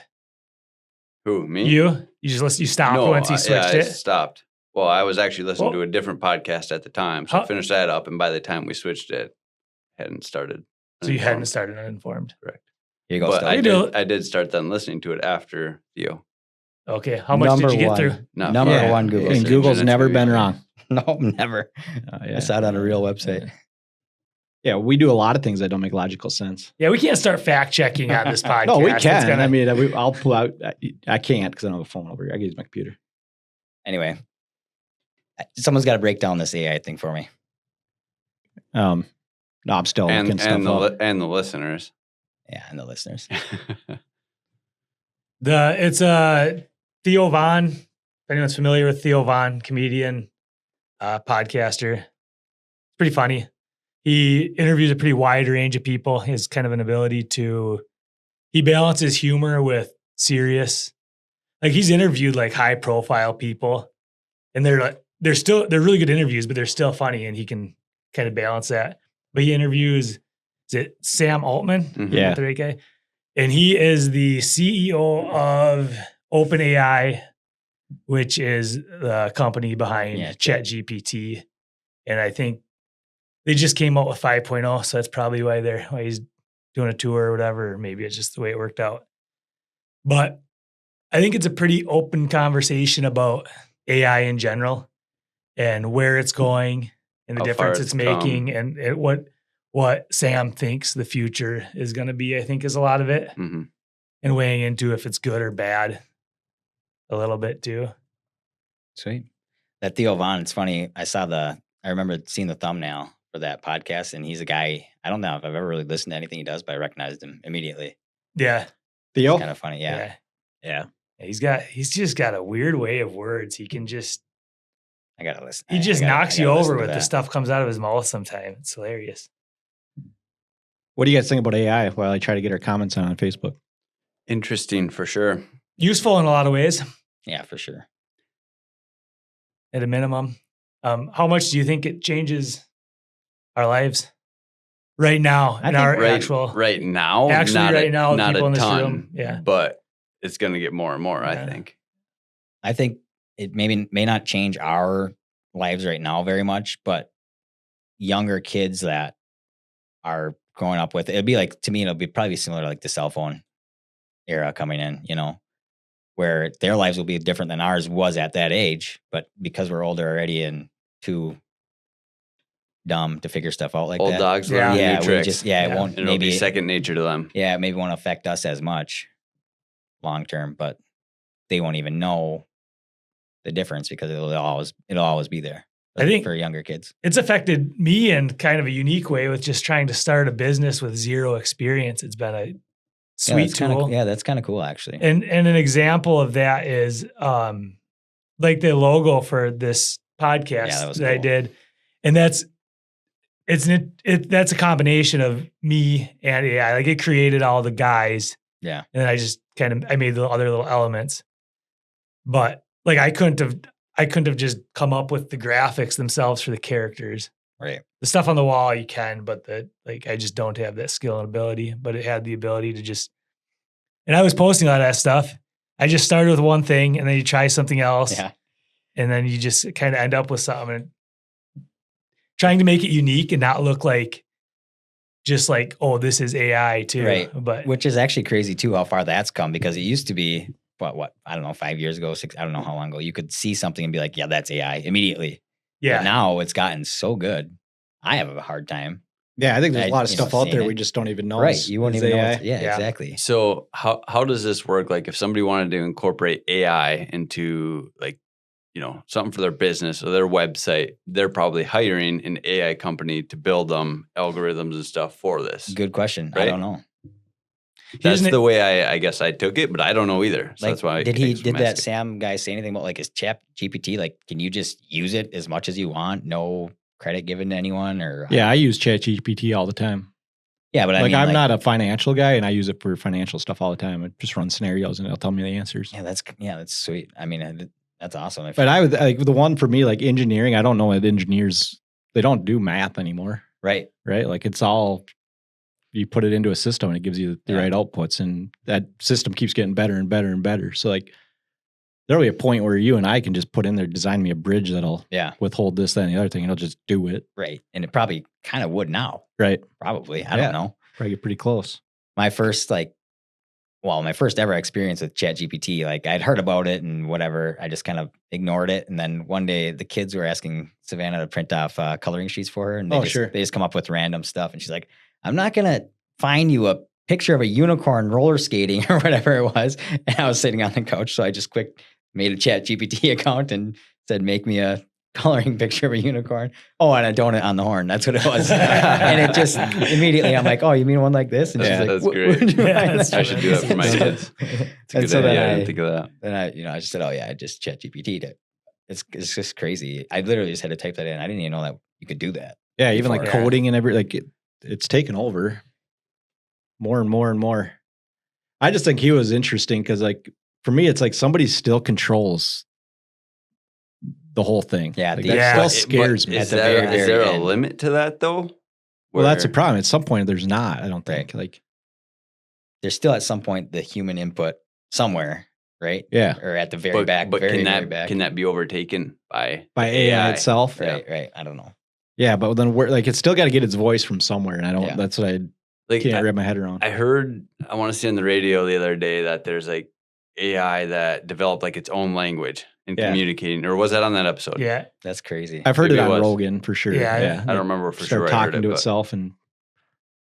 S4: Who, me?
S3: You just you stopped once he switched
S4: I
S3: it.
S4: stopped. Well, I was actually listening to a different podcast at the time, so I finished that up, and by the time we switched it, hadn't started.
S3: So you hadn't started Uninformed.
S4: Correct.
S5: here you go.
S4: But
S5: Stevie.
S4: I did start then listening to it after Theo.
S3: Okay. How much did you get through?
S4: Not
S5: Number
S4: far.
S5: one Google
S2: And
S5: search.
S2: Google's never been wrong.
S5: No, never. I saw it on a real website.
S2: Yeah, we do a lot of things that don't make logical sense.
S3: Yeah, we can't start fact checking on this podcast.
S2: No, we
S3: It's
S2: can.
S3: gonna-
S2: I mean, I'll pull out. I can't because I don't have a phone over here. I can use my computer.
S5: Anyway, someone's got to break down this AI thing for me.
S2: No, I'm still looking
S4: and
S2: stuff up.
S4: and the listeners.
S5: Yeah, and the listeners.
S3: It's Theo Von. If anyone's familiar with Theo Von, comedian, podcaster, pretty funny. He interviews a pretty wide range of people. He has kind of an ability he balances humor with serious. Like he's interviewed like high profile people, and they're really good interviews, but they're still funny, and he can kind of balance that. But he interviews, is it Sam Altman?
S4: Mhm.
S2: Yeah.
S3: The right guy. And he is the CEO of OpenAI, which is the company behind ChatGPT. And I think they just came out with 5.0, so that's probably why he's doing a tour or whatever. Or maybe it's just the way it worked out. But I think it's a pretty open conversation about AI in general and where it's going and the
S4: How far
S3: difference it's making and what Sam thinks the future is going to be, I think is a lot of it.
S4: Mm-hmm.
S3: And weighing into if it's good or bad a little bit too.
S5: Sweet. That Theo Von, it's funny. I remember seeing the thumbnail for that podcast, and he's a guy, I don't know if I've ever really listened to anything he does, but I recognized him immediately.
S3: Yeah.
S2: Theo?
S5: Kind of funny. Yeah.
S3: He's just got a weird way of words. He can just,
S5: I got to listen.
S3: he just knocks you over with the stuff comes out of his mouth sometimes. It's hilarious.
S2: What do you guys think about AI while I try to get our comments on Facebook?
S4: Interesting for sure.
S3: Useful in a lot of ways
S5: Yeah, for sure.
S3: at a minimum. How much do you think it changes our lives right now in our actual?
S4: Right now,
S3: Actually,
S4: not
S3: right now,
S4: not
S3: people
S4: a
S3: in this
S4: ton,
S3: room, yeah.
S4: but it's going to get more and more.
S3: Yeah.
S4: I think.
S5: I think it may not change our lives right now very much, but younger kids that are growing up with it'd be like, to me, it'll be probably similar to like the cell phone era coming in, where their lives will be different than ours was at that age. But because we're older already and too dumb to figure stuff out like
S4: Old
S5: that.
S4: dogs learn new tricks.
S5: it won't
S4: It'll be second nature to them.
S5: Yeah, it maybe won't affect us as much long term, but they won't even know the difference because it'll always be there.
S3: I think
S5: for younger kids,
S3: it's affected me in kind of a unique way with just trying to start a business with zero experience. It's been a sweet tool.
S5: That's kind of cool actually.
S3: And an example of that is like the logo for this podcast that I did, and that's a combination of me and AI. Like it created all the guys,
S5: yeah,
S3: and then I just I made the other little elements. But like I couldn't have just come up with the graphics themselves for the characters.
S5: Right.
S3: The stuff on the wall you can, but I just don't have that skill and ability. But it had the ability to just, and I was posting a lot of that stuff. I just started with one thing, and then you try something else,
S5: Yeah.
S3: and then you just kind of end up with something. And trying to make it unique and not look like just like, oh, this is AI too.
S5: Right.
S3: But
S5: Which is actually crazy too, how far that's come, because it used to be what I don't know, 5 years ago, 6, I don't know how long ago, you could see something and be like, yeah, that's AI immediately.
S3: yeah,
S5: But now it's gotten so good. I have a hard time.
S2: Yeah, I think there's a lot of
S5: you know,
S2: stuff out
S5: seeing
S2: there
S5: it.
S2: we just don't even know.
S5: Right.
S2: is-
S5: You wouldn't
S2: is
S5: even know.
S2: AI.
S5: Yeah,
S3: Yeah.
S5: exactly.
S4: So how does this work? Like if somebody wanted to incorporate AI into like, you know, something for their business or their website, they're probably hiring an AI company to build them algorithms and stuff for this.
S5: Good question. I
S4: Right?
S5: don't know.
S4: That's
S3: Here's
S4: the way I guess I took it, but I don't know either. So
S5: Like,
S4: that's why
S5: did
S4: I'm
S5: that
S4: asking.
S5: Sam guy say anything about like his chat GPT? Like, can you just use it as much as you want? No credit given to anyone, or
S2: Yeah, I use ChatGPT all the time.
S5: yeah, but I
S2: Like
S5: mean,
S2: I'm not a financial guy, and I use it for financial stuff all the time. I just run scenarios, and it'll tell me the answers.
S5: Yeah, that's sweet. I mean, that's awesome. If-
S2: But I would like the one for me, like engineering. I don't know what engineers, they don't do math anymore,
S5: right.
S2: right? Like it's all, you put it into a system and it gives you the
S5: Yeah.
S2: right outputs, and that system keeps getting better and better and better. So like there'll be a point where you and I can just put in there, design me a bridge that'll
S5: Yeah.
S2: withhold this, that, and the other thing, and it'll just do it.
S5: Right. And it probably kind of would now.
S2: Right.
S5: Probably. I
S2: Yeah.
S5: don't know.
S2: Probably get pretty close.
S5: My first my first ever experience with ChatGPT, like I'd heard about it and whatever. I just kind of ignored it. And then one day the kids were asking Savannah to print off coloring sheets for her. And
S2: Oh,
S5: they
S2: sure.
S5: just come up with random stuff. And she's like, I'm not going to find you a picture of a unicorn roller skating or whatever it was. And I was sitting on the couch. So I just made a ChatGPT account and said, make me a coloring picture of a unicorn. Oh, and a donut on the horn. That's what it was. And it just immediately, I'm like, oh, you mean one like this? And
S4: Yeah,
S5: she's like,
S4: that's
S5: "What-
S4: great.
S5: would you
S3: Yeah,
S5: like?"
S3: that's
S4: I should do that for my kids. It's a
S5: And
S4: good
S5: so then
S4: idea. I
S5: I-
S4: didn't think of that.
S5: Then I just said, oh yeah, I just chat GPT'd it. It's just crazy. I literally just had to type that in. I didn't even know that you could do that.
S2: Yeah, even like
S5: Before.
S2: coding and it's taken over more and more and more. I just think he was interesting because like for me, it's like somebody still controls the whole thing.
S5: Yeah,
S2: like,
S5: the-
S2: that
S3: Yeah.
S2: still
S4: But
S2: scares me.
S5: At
S4: Is
S5: the
S4: there,
S5: very,
S4: is there
S5: very
S4: a
S5: end.
S4: limit to that though?
S2: Well, that's the
S4: Where-
S2: problem. At some point, there's not. I don't think. Like,
S5: There's still at some point the human input somewhere, right?
S2: yeah,
S5: Or at the very back,
S4: But
S5: very,
S4: can
S5: very
S4: that
S5: back.
S4: be overtaken by
S2: by AI itself.
S5: right, right. I don't know.
S2: Yeah, but then we're like, it's still got to get its voice from somewhere, and I don't.
S5: Yeah.
S2: That's what I
S4: Like
S2: can't wrap my head around.
S4: I heard, I want to say on the radio the other day that there's like AI that developed like its own language in
S2: Yeah.
S4: communicating, or was that on that episode?
S3: yeah.
S5: That's crazy.
S2: I've heard
S4: Maybe
S2: it
S4: it
S2: on
S4: was.
S2: Rogan for sure.
S3: Yeah,
S2: Yeah,
S4: I don't remember for
S2: start
S4: sure. I
S2: talking
S4: heard
S2: to
S4: it, but-
S2: itself, and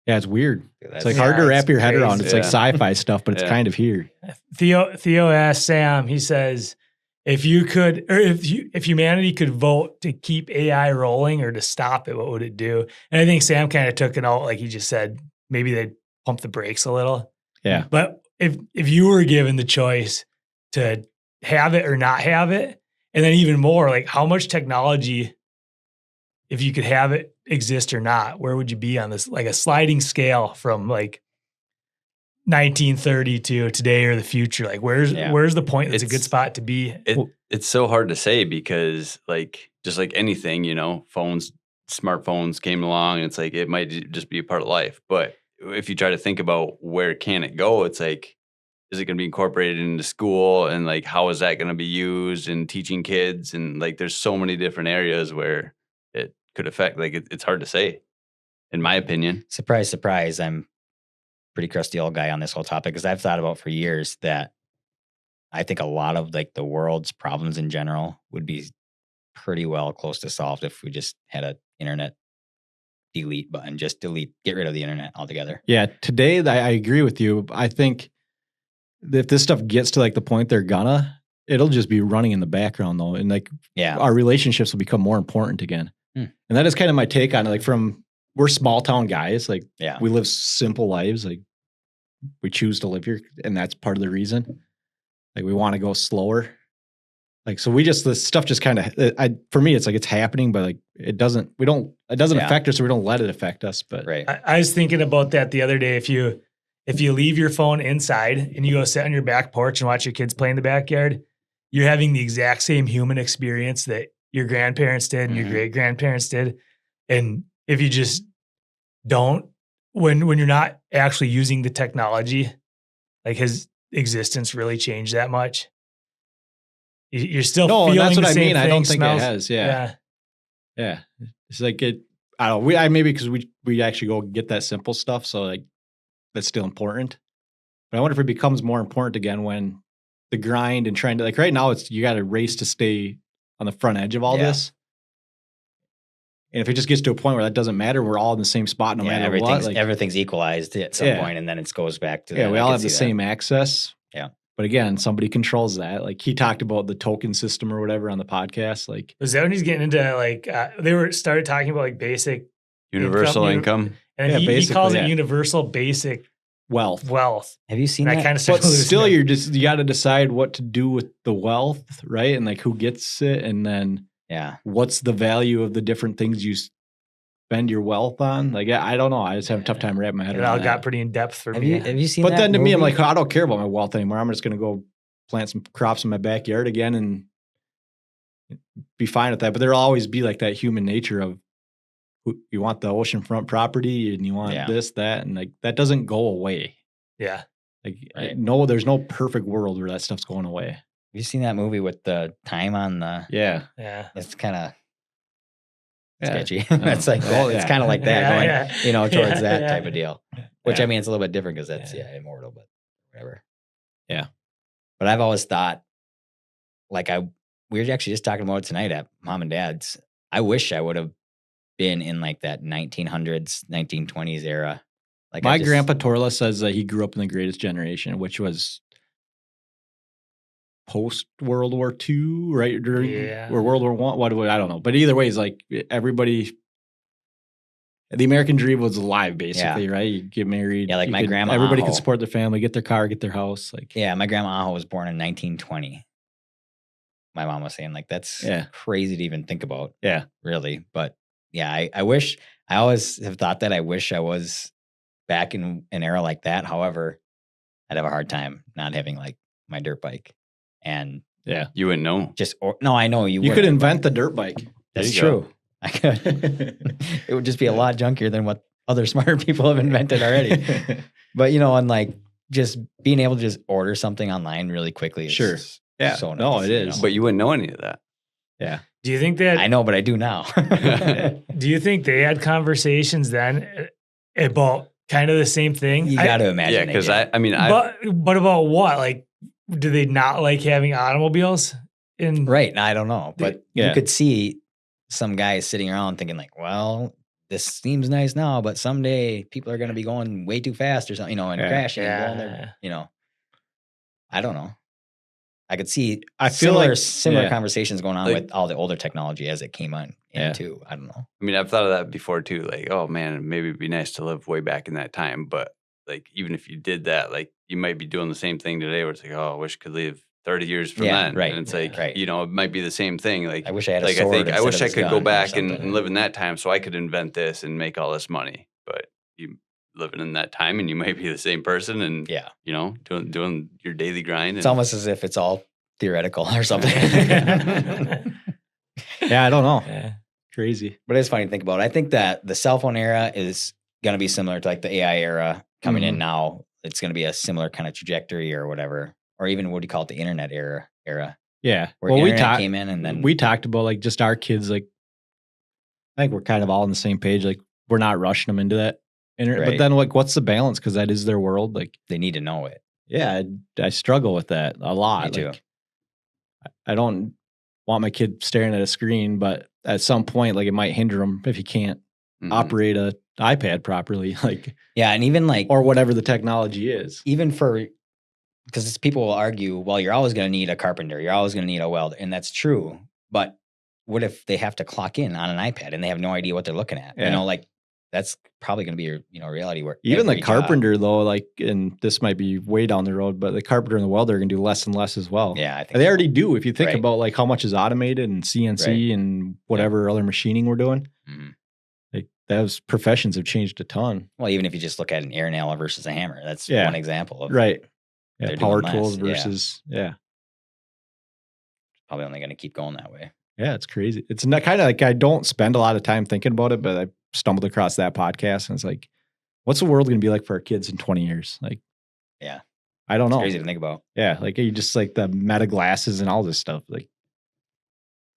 S2: yeah, it's weird.
S5: Dude,
S2: It's like
S5: that's-
S2: hard to
S3: Yeah,
S2: wrap
S3: it's
S2: your head around.
S3: crazy.
S2: It's like sci-fi stuff, but it's
S4: Yeah.
S2: kind of here.
S3: Theo asked Sam, he says, if you could, or if humanity could vote to keep AI rolling or to stop it, what would it do? And I think Sam kind of took it out, like he just said, maybe they'd pump the brakes a little.
S2: Yeah.
S3: But if you were given the choice to have it or not have it, and then even more, like how much technology, if you could have it exist or not, where would you be on this, like a sliding scale from like 1930 to today or the future? Like where's the point that's a good
S4: It's-
S3: spot to be?
S4: It's so hard to say because like just like anything, you know, smartphones came along and it's like it might just be a part of life. But if you try to think about where can it go, it's like, is it going to be incorporated into school, and like how is that going to be used in teaching kids? And like there's so many different areas where it could affect. Like it's hard to say, in my opinion.
S5: Surprise, surprise. I'm pretty crusty old guy on this whole topic because I've thought about for years that I think a lot of like the world's problems in general would be pretty well close to solved if we just had a internet delete button, just delete, get rid of the internet altogether.
S2: Yeah, today I agree with you. I think if this stuff gets to like the point it'll just be running in the background though, and like
S5: Yeah.
S2: our relationships will become more important again.
S5: Hmm.
S2: And that is kind of my take on it. Like we're small town guys, like
S5: Yeah.
S2: we live simple lives, like we choose to live here, and that's part of the reason. Like we want to go slower. Like so this stuff just kind of for me it's like it's happening, but like it doesn't
S5: Yeah.
S2: affect us, or we don't let it affect us. But
S5: Right.
S3: I was thinking about that the other day. If you leave your phone inside and you go sit on your back porch and watch your kids play in the backyard, you're having the exact same human experience that your grandparents did and your
S5: Mhm.
S3: great grandparents did. And if you just don't, when you're not actually using the technology, like has existence really changed that much? You're still
S2: No, and
S3: feeling
S2: that's
S3: the
S2: what I
S3: same
S2: mean. I don't
S3: thing,
S2: think it
S3: smells.
S2: has. Yeah. It's like it. I don't know. Maybe because we actually go get that simple stuff, so like that's still important. But I wonder if it becomes more important again when the grind and trying to like right now it's you got to race to stay on the front edge of all
S5: Yeah.
S2: this. And if it just gets to a point where that doesn't matter, we're all in the same spot no matter what. Like,
S5: everything's equalized at some
S2: Yeah.
S5: point, and then it goes back to
S2: yeah,
S5: that.
S2: we
S5: I
S2: all
S5: can
S2: have the
S5: see that.
S2: same access.
S5: Yeah.
S2: But again, somebody controls that. Like he talked about the token system or whatever on the podcast. Like,
S3: Was that when he's getting into like, they started talking about like basic
S4: Universal income.
S3: and
S2: Yeah,
S3: he calls
S2: basically,
S3: it
S2: yeah.
S3: universal basic
S2: wealth.
S3: wealth.
S5: Have you seen
S3: And I
S5: that?
S3: kind of started
S2: But
S3: losing
S2: still,
S3: it.
S2: you got to decide what to do with the wealth, right? And like who gets it, and then
S5: Yeah.
S2: what's the value of the different things you spend your wealth on? Like, I don't know. I just have a tough time wrapping my head
S3: It all
S2: around
S3: got
S2: that.
S3: pretty in depth for
S5: Have
S3: me.
S5: you seen
S2: But
S5: that
S2: then to me, I'm
S5: movie?
S2: like, I don't care about my wealth anymore. I'm just going to go plant some crops in my backyard again and be fine with that. But there'll always be like that human nature of you want the oceanfront property and you want
S5: Yeah.
S2: this, that, and like that doesn't go away.
S3: Yeah.
S2: Like
S5: Right.
S2: no, there's no perfect world where that stuff's going away.
S5: Have you seen that movie with the time on the?
S2: Yeah.
S3: Yeah.
S5: It's kind of
S2: Yeah.
S5: sketchy. It's like that.
S2: Oh,
S5: It's
S2: yeah.
S5: kind of like that, going,
S3: Yeah.
S5: towards that
S3: Yeah.
S5: type of deal. Which
S2: Yeah.
S5: I mean, it's a little bit different because that's
S3: Yeah.
S5: immortal, but whatever.
S2: Yeah.
S5: But I've always thought, like we were actually just talking about it tonight at Mom and Dad's. I wish I would have been in like that 1900s, 1920s era. Like
S2: My grandpa Torla says that he grew up in the greatest generation, which was post World War II, right? Or World War One. I don't know. But either way, it's like everybody. The American dream was alive, basically, right? You get married.
S5: Yeah, like my grandma
S2: Everybody
S5: Aho.
S2: could support their family, get their car, get their house. Like,
S5: Yeah, my grandma Aho was born in 1920. My mom was saying, like, that's
S2: Yeah.
S5: crazy to even think about.
S2: Yeah.
S5: Really. But yeah, I wish, I always have thought that I wish I was back in an era like that. However, I'd have a hard time not having like my dirt bike. And
S2: yeah,
S4: You wouldn't know.
S5: no, I know you
S2: could
S5: wouldn't,
S2: invent the dirt bike.
S5: That's
S4: There you
S5: true. I could. It would just be a lot junkier than what other smarter people have invented already. But and like just being able to just order something online really quickly is
S2: Sure. Yeah.
S5: so
S2: No,
S5: nice,
S2: it is.
S4: But you wouldn't know any of that.
S2: Yeah.
S3: Do you think that?
S5: I know, but I do now.
S3: Do you think they had conversations then about kind of the same thing?
S5: You got to imagine.
S4: Yeah,
S5: they
S4: because
S5: did.
S4: I mean,
S3: but about what? Like, do they not like having automobiles?
S5: Right. I don't know. But
S2: Yeah.
S5: you could see some guys sitting around thinking like, well, this seems nice now, but someday people are going to be going way too fast or something, and
S2: Yeah.
S5: crashing and going there, I don't know. I could see
S2: I feel
S5: similar
S2: yeah.
S5: conversations going on
S4: Like-
S5: with all the older technology as it came on into. I don't know.
S4: I mean, I've thought of that before too. Like, oh man, maybe it'd be nice to live way back in that time. But like, even if you did that, like, you might be doing the same thing today, where it's like, oh, I wish I could live 30 years from
S5: Yeah,
S4: then.
S5: right,
S4: And it's like,
S5: right.
S4: it might be the same thing. Like,
S5: I wish I had a
S4: like
S5: sword.
S4: I wish I
S5: instead
S4: could
S5: of
S4: go
S5: this gun or
S4: back and
S5: something.
S4: live in that time so I could invent this and make all this money. But you living in that time and you might be the same person and
S5: Yeah.
S4: doing your daily grind.
S5: It's
S4: and,
S5: almost as if it's all theoretical or something.
S2: Yeah, I don't know.
S3: Yeah.
S2: Crazy.
S5: But it's funny to think about. I think that the cell phone era is going to be similar to like the AI era coming in now. It's going to be a similar kind of trajectory or whatever, or even what do you call it, the internet era.
S2: Yeah.
S5: Where
S2: Well,
S5: internet came in and then
S2: we talked about like just our kids. Like, I think we're kind of all on the same page. Like, we're not rushing them into that internet. But
S5: Right.
S2: then, like, what's the balance? Because that is their world. Like,
S5: they need to know it.
S2: yeah, I struggle with that a lot.
S5: Me too.
S2: Like, I don't want my kid staring at a screen, but at some point, like, it might hinder them if you can't
S4: Mhm.
S2: operate a iPad properly, like,
S5: Yeah, and even like
S2: or whatever the technology is.
S5: even for because people will argue, well, you're always going to need a carpenter, you're always going to need a welder, and that's true. But what if they have to clock in on an iPad and they have no idea what they're looking at?
S2: Yeah.
S5: Like that's probably going to be your reality. Where
S2: Even the
S5: every job-
S2: carpenter, though, like, and this might be way down the road, but the carpenter and the welder are going to do less and less as well.
S5: Yeah, I think
S2: They
S5: so.
S2: already do. If you think
S5: Right.
S2: about like how much is automated and CNC and whatever other machining we're doing,
S5: Mhm.
S2: like those professions have changed a ton.
S5: Well, even if you just look at an air nail versus a hammer, that's
S2: Yeah.
S5: one example of
S2: Right. Yeah.
S5: They're
S2: Power
S5: doing
S2: tools
S5: less, yeah.
S2: versus, yeah.
S5: probably only going to keep going that way.
S2: Yeah, it's crazy. It's not kind of like I don't spend a lot of time thinking about it, but I stumbled across that podcast and it's like, what's the world going to be like for our kids in 20 years? Like,
S5: Yeah.
S2: I don't
S5: It's
S2: know.
S5: crazy to think about.
S2: Yeah, like you just like the meta glasses and all this stuff. Like,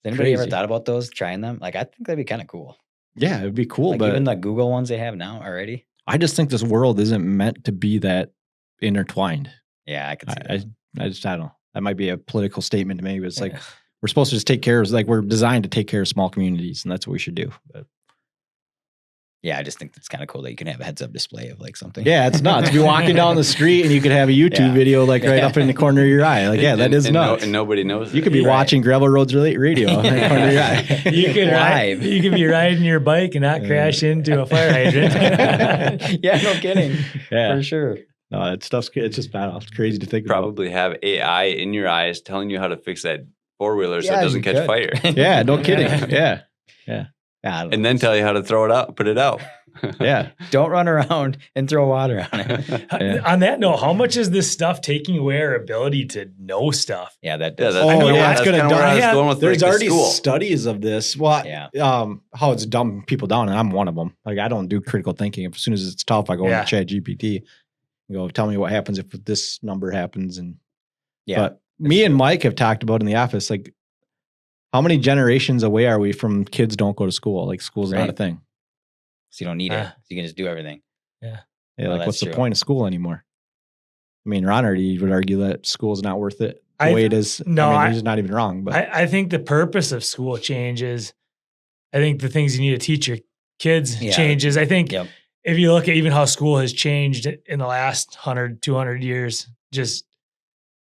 S5: Has anybody ever
S2: crazy.
S5: thought about those, trying them? Like, I think that'd be kind of cool.
S2: yeah, it'd be cool,
S5: Like
S2: but
S5: even the Google ones they have now already.
S2: I just think this world isn't meant to be that intertwined.
S5: Yeah, I could see that.
S2: I don't know. That might be a political statement to me, but it's like we're supposed to just take care of, like we're designed to take care of small communities, and that's what we should do. But
S5: Yeah, I just think it's kind of cool that you can have a heads-up display of like something.
S2: yeah, it's nuts. Be walking down the street and you could have a YouTube
S5: Yeah.
S2: video like right up in the corner of your eye. Like, yeah, that is nuts.
S4: And nobody knows
S2: You could be
S5: Right.
S2: watching Gravel Roads Radio in the corner of your eye.
S3: You could
S5: Live.
S3: you could be riding your bike and not crash into a fire hydrant.
S5: Yeah, no kidding.
S2: Yeah,
S5: For sure.
S2: no, that stuff's it's just bad. It's crazy to think about.
S4: Probably have AI in your eyes telling you how to fix that four-wheeler so
S5: Yeah,
S4: it doesn't
S5: you
S4: catch
S5: could.
S4: fire.
S2: Yeah, no kidding. Yeah,
S5: Yeah, I don't
S4: And
S5: know.
S4: then tell you how to throw it out, put it out.
S2: yeah.
S5: Don't run around and throw water on it.
S2: Yeah.
S3: On that note, how much is this stuff taking away our ability to know stuff?
S5: Yeah, that
S4: Yeah,
S5: does.
S4: that's,
S2: Oh,
S3: I mean,
S2: yeah,
S4: that's
S2: it's gonna
S4: kind of where I was
S3: die.
S4: going with
S2: There's
S4: like, the
S2: already
S4: school.
S2: studies of this. Well,
S5: Yeah.
S2: how it's dumb people down, and I'm one of them. Like I don't do critical thinking. As soon as it's tough, I go
S3: Yeah.
S2: into Chat GPT and go, tell me what happens if this number happens. And
S5: Yeah.
S2: but me and Mike have talked about in the office, like how many generations away are we from kids don't go to school? Like school's not a
S5: Right.
S2: thing.
S5: So you don't need it.
S3: Ah.
S5: So you can just do everything.
S2: Yeah,
S5: Well,
S2: like
S5: that's
S2: what's the
S5: true.
S2: point of school anymore? I mean, Ron already would argue that school's not worth it the
S3: I-
S2: way it is.
S3: no,
S2: I mean, he's not even wrong, but
S3: I think the purpose of school changes. I think the things you need to teach your kids
S5: Yeah.
S3: changes. I think
S5: Yep.
S3: if you look at even how school has changed in the last 100, 200 years, just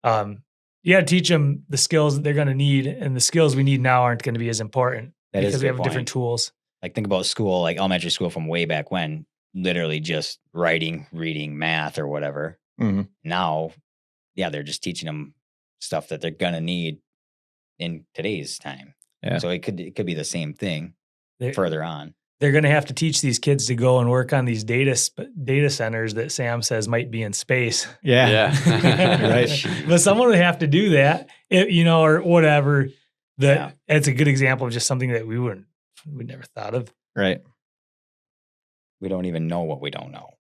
S3: you got to teach them the skills that they're going to need, and the skills we need now aren't going to be as important
S5: That is
S3: because
S5: a
S3: we
S5: good
S3: have different
S5: point.
S3: tools.
S5: Like think about school, like elementary school from way back when, literally just writing, reading, math, or whatever.
S2: Mhm.
S5: Now, yeah, they're just teaching them stuff that they're gonna need in today's time.
S2: Yeah.
S5: So it could be the same thing
S3: They're,
S5: further on.
S3: they're going to have to teach these kids to go and work on these data centers that Sam says might be in space.
S2: yeah,
S4: Yeah.
S2: right.
S3: But someone would have to do that, or whatever.
S5: Yeah.
S3: It's a good example of just something that we never thought of.
S2: Right.
S5: We don't even know what we don't know.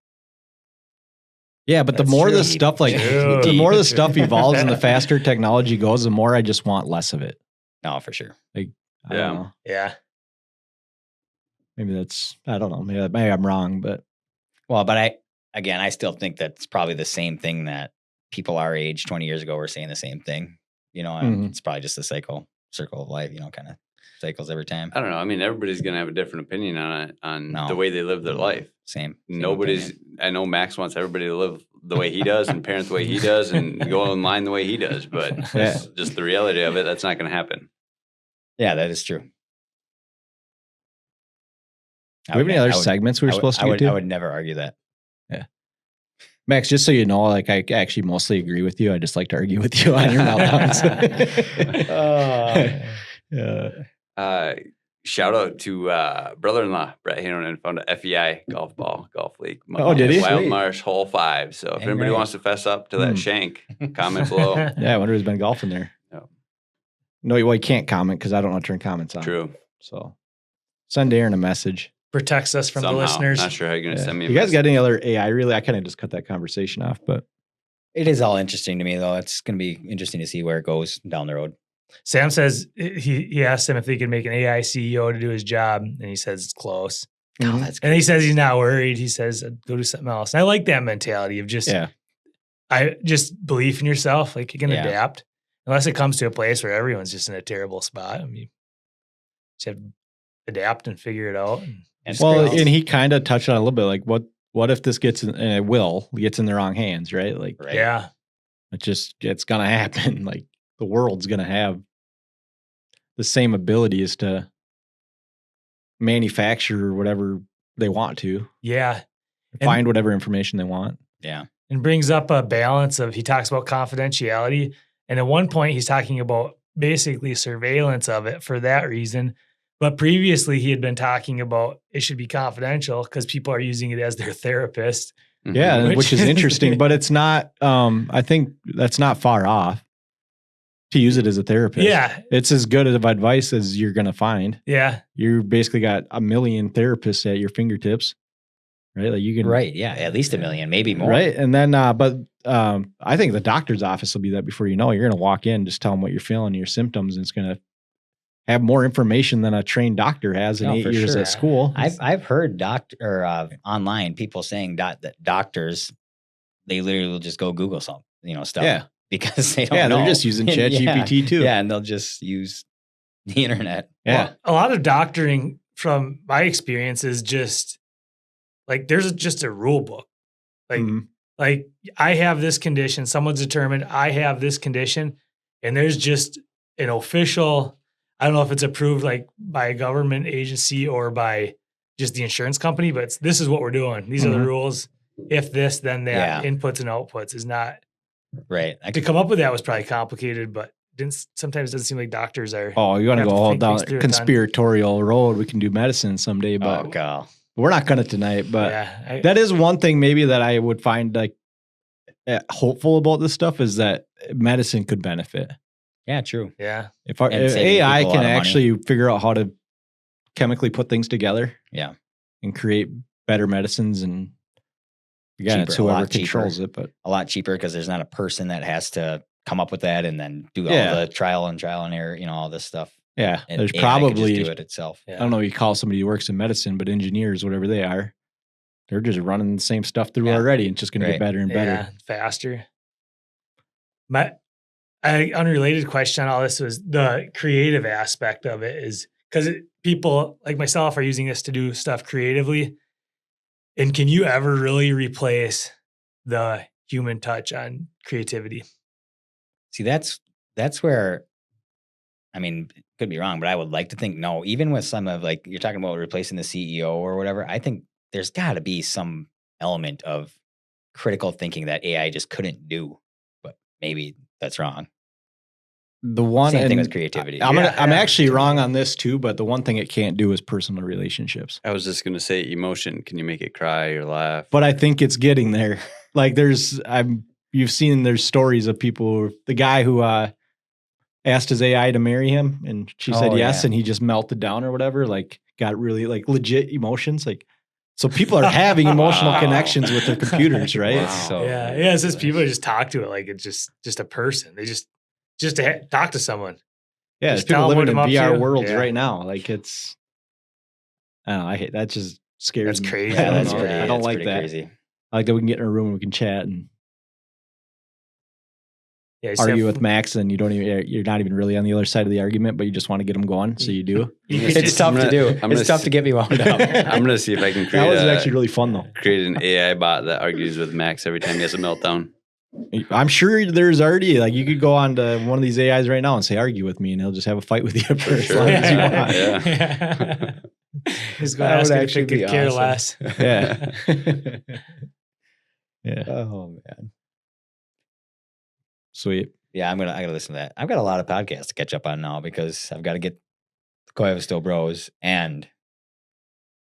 S2: Yeah, but the
S3: That's
S2: more
S3: true.
S2: the stuff like
S3: True.
S2: the more the stuff evolves and the faster technology goes, the more I just want less of it.
S5: No, for sure.
S2: I
S4: Yeah.
S2: don't know.
S3: Yeah.
S2: Maybe I don't know. Maybe I'm wrong, but
S5: Well, but I still think that's probably the same thing that people our age 20 years ago were saying the same thing. You know, and
S2: Mhm.
S5: it's probably just a circle of life, you know, kind of cycles every time.
S4: I don't know. I mean, everybody's going to have a different opinion on it, on
S5: No.
S4: the way they live their life.
S5: Same
S4: Nobody's,
S5: opinion.
S4: I know Max wants everybody to live the way he does and parent the way he does and go in line the way he does. But
S2: Yeah.
S4: it's just the reality of it, that's not going to happen.
S5: Yeah, that is true.
S2: do we have any other segments we were supposed to get to?
S5: I would never argue that.
S2: Max, just so you know, like I actually mostly agree with you. I just like to argue with you on your meltdowns.
S4: Shout out to brother-in-law Brett Hanonen, found a FEI golf league.
S2: Oh, did he?
S4: Wild
S5: Sweet.
S4: Marsh Hole 5. So if
S5: Dang
S4: anybody
S5: right.
S4: wants to fess up to that
S2: Hmm.
S4: shank, comment below.
S2: Yeah, I wonder who's been golfing there.
S4: Yeah.
S2: No, well, you can't comment because I don't know how to turn comments on.
S4: True.
S2: So send Aaron a message.
S3: Protects us from
S4: Somehow.
S3: the listeners.
S4: Not sure how you're going to
S2: Yeah.
S4: send me a
S2: You guys
S4: message.
S2: got any other AI? Really, I kind of just cut that conversation off, but
S5: It is all interesting to me, though. It's going to be interesting to see where it goes down the road.
S3: Sam says he asked him if they could make an AI CEO to do his job, and he says it's close.
S5: Oh, that's
S3: And he says he's not worried. He says go do something else. And I like that mentality of just
S2: yeah,
S3: I just believe in yourself. Like you can
S5: Yeah.
S3: adapt, unless it comes to a place where everyone's just in a terrible spot. I mean, you just have to adapt and figure it out.
S5: And
S2: well,
S5: scale.
S2: and he kind of touched on it a little bit, like what if this gets in, and it gets in the wrong hands, right? Like
S5: Right.
S3: Yeah.
S2: it's gonna happen. Like the world's gonna have the same abilities to manufacture whatever they want to,
S3: Yeah. And-
S2: find whatever information they want.
S5: Yeah.
S3: And brings up a balance of, he talks about confidentiality. And at one point, he's talking about basically surveillance of it for that reason. But previously, he had been talking about it should be confidential because people are using it as their therapist.
S4: Mhm.
S2: Yeah,
S3: Which
S2: which is
S3: is-
S2: interesting, but it's not. I think that's not far off. to use it as a therapist.
S3: Yeah.
S2: It's as good of advice as you're going to find.
S3: Yeah.
S2: You basically got a million therapists at your fingertips, right? Like you can,
S5: Right. Yeah. At least a million, maybe more.
S2: right? And then, I think the doctor's office will be that before you know it. You're going to walk in, just tell them what you're feeling, your symptoms, and it's going to have more information than a trained doctor has in
S5: No,
S2: 8
S5: for
S2: years
S5: sure.
S2: at school.
S5: I've heard online people saying that doctors, they literally will just go Google some, stuff.
S2: Yeah.
S5: Because they don't
S2: Yeah,
S5: know.
S2: they're just using ChatGPT too.
S5: Yeah, and they'll just use the internet.
S2: Yeah.
S3: Well, a lot of doctoring from my experience is just like there's just a rule book. Like
S2: Mhm.
S3: like I have this condition, someone's determined I have this condition, and there's just an official, I don't know if it's approved like by a government agency or by just the insurance company, but this is what we're doing. These are the
S2: Mhm.
S3: rules. If this, then that.
S5: Yeah.
S3: Inputs and outputs is not.
S5: Right.
S3: To come up with that was probably complicated, but sometimes it doesn't seem like doctors are.
S2: Oh, you want to
S3: Have
S2: go
S3: to
S2: all
S3: think
S2: down
S3: things through a ton.
S2: conspiratorial road? We can do medicine someday, but
S5: Oh, God.
S2: we're not going to tonight. But
S3: Yeah,
S2: that is one thing maybe that I would find like hopeful about this stuff is that medicine could benefit.
S5: Yeah, true.
S3: yeah.
S2: If
S5: And saving
S2: AI
S5: people a
S2: can
S5: lot of money.
S2: actually figure out how to chemically put things together,
S5: Yeah.
S2: and create better medicines, and again, it's
S5: Cheaper, a lot
S2: whoever controls
S5: cheaper.
S2: it. But
S5: A lot cheaper because there's not a person that has to come up with that and then do
S2: Yeah.
S5: all the trial and error, all this stuff.
S2: yeah,
S5: And
S2: there's
S5: AI could just
S2: probably
S5: do it itself.
S3: Yeah.
S2: I don't know. You call somebody who works in medicine, but engineers, whatever they are, they're just running the same stuff through
S5: Yeah.
S2: already, and it's just going to
S5: Right.
S2: get better and better.
S3: Yeah, faster. My unrelated question on all this was the creative aspect of it is because people like myself are using this to do stuff creatively. And can you ever really replace the human touch on creativity?
S5: See, that's where, I mean, could be wrong, but I would like to think no. Even with some of like you're talking about replacing the CEO or whatever, I think there's got to be some element of critical thinking that AI just couldn't do. But maybe that's wrong.
S2: The one
S5: Same thing
S2: and
S5: with creativity.
S2: I'm
S3: Yeah,
S2: actually
S3: totally.
S2: wrong on this too, but the one thing it can't do is personal relationships.
S4: I was just gonna say emotion. Can you make it cry or laugh?
S2: But I think it's getting there. Like you've seen there's stories of people, the guy who asked his AI to marry him and she said
S5: Oh,
S2: yes,
S5: yeah.
S2: and he just melted down or whatever, like got really like legit emotions. Like, so people are having emotional
S4: Wow.
S2: connections with their computers, right?
S5: Wow. So
S3: Yeah. It's just people just talk to it like it's just a person. They just to talk to someone.
S2: Yeah,
S3: Just
S2: there's people
S3: tell 'em what
S2: living in
S3: I'm up
S2: VR
S3: to.
S2: worlds
S3: Yeah.
S2: right now. Like it's, I don't know. I hate that. Just scares
S3: That's
S2: me.
S3: crazy.
S2: I
S5: yeah,
S2: don't
S5: that's
S2: know.
S5: pretty.
S2: I don't
S5: that's
S2: like
S5: pretty
S2: that.
S5: Crazy.
S2: I like that we can get in a room and we can chat and
S3: Yeah, you just
S2: argue
S3: have-
S2: with Max, and you're not even really on the other side of the argument, but you just want to get them going, so you do.
S3: you
S4: It's
S3: could
S5: It's
S3: just-
S5: tough to
S4: gonna-
S5: do.
S4: I'm gonna
S5: It's tough to get me wound up.
S4: I'm gonna see if I can
S2: That
S4: create
S2: was actually really fun though.
S4: create an AI bot that argues with Max every time he has a meltdown.
S2: I'm sure there's already like you could go on to one of these AIs right now and say argue with me, and he'll just have a fight with you for as
S4: sure.
S2: long as you want.
S4: Yeah.
S3: He's going
S5: That
S3: to ask
S5: would
S3: if
S5: actually
S3: it could
S5: be
S3: care
S5: awesome.
S3: less.
S2: Yeah. Yeah.
S5: Oh man.
S2: Sweet.
S5: Yeah, I gotta listen to that. I've got a lot of podcasts to catch up on now because I've got to get Coy Still Bros and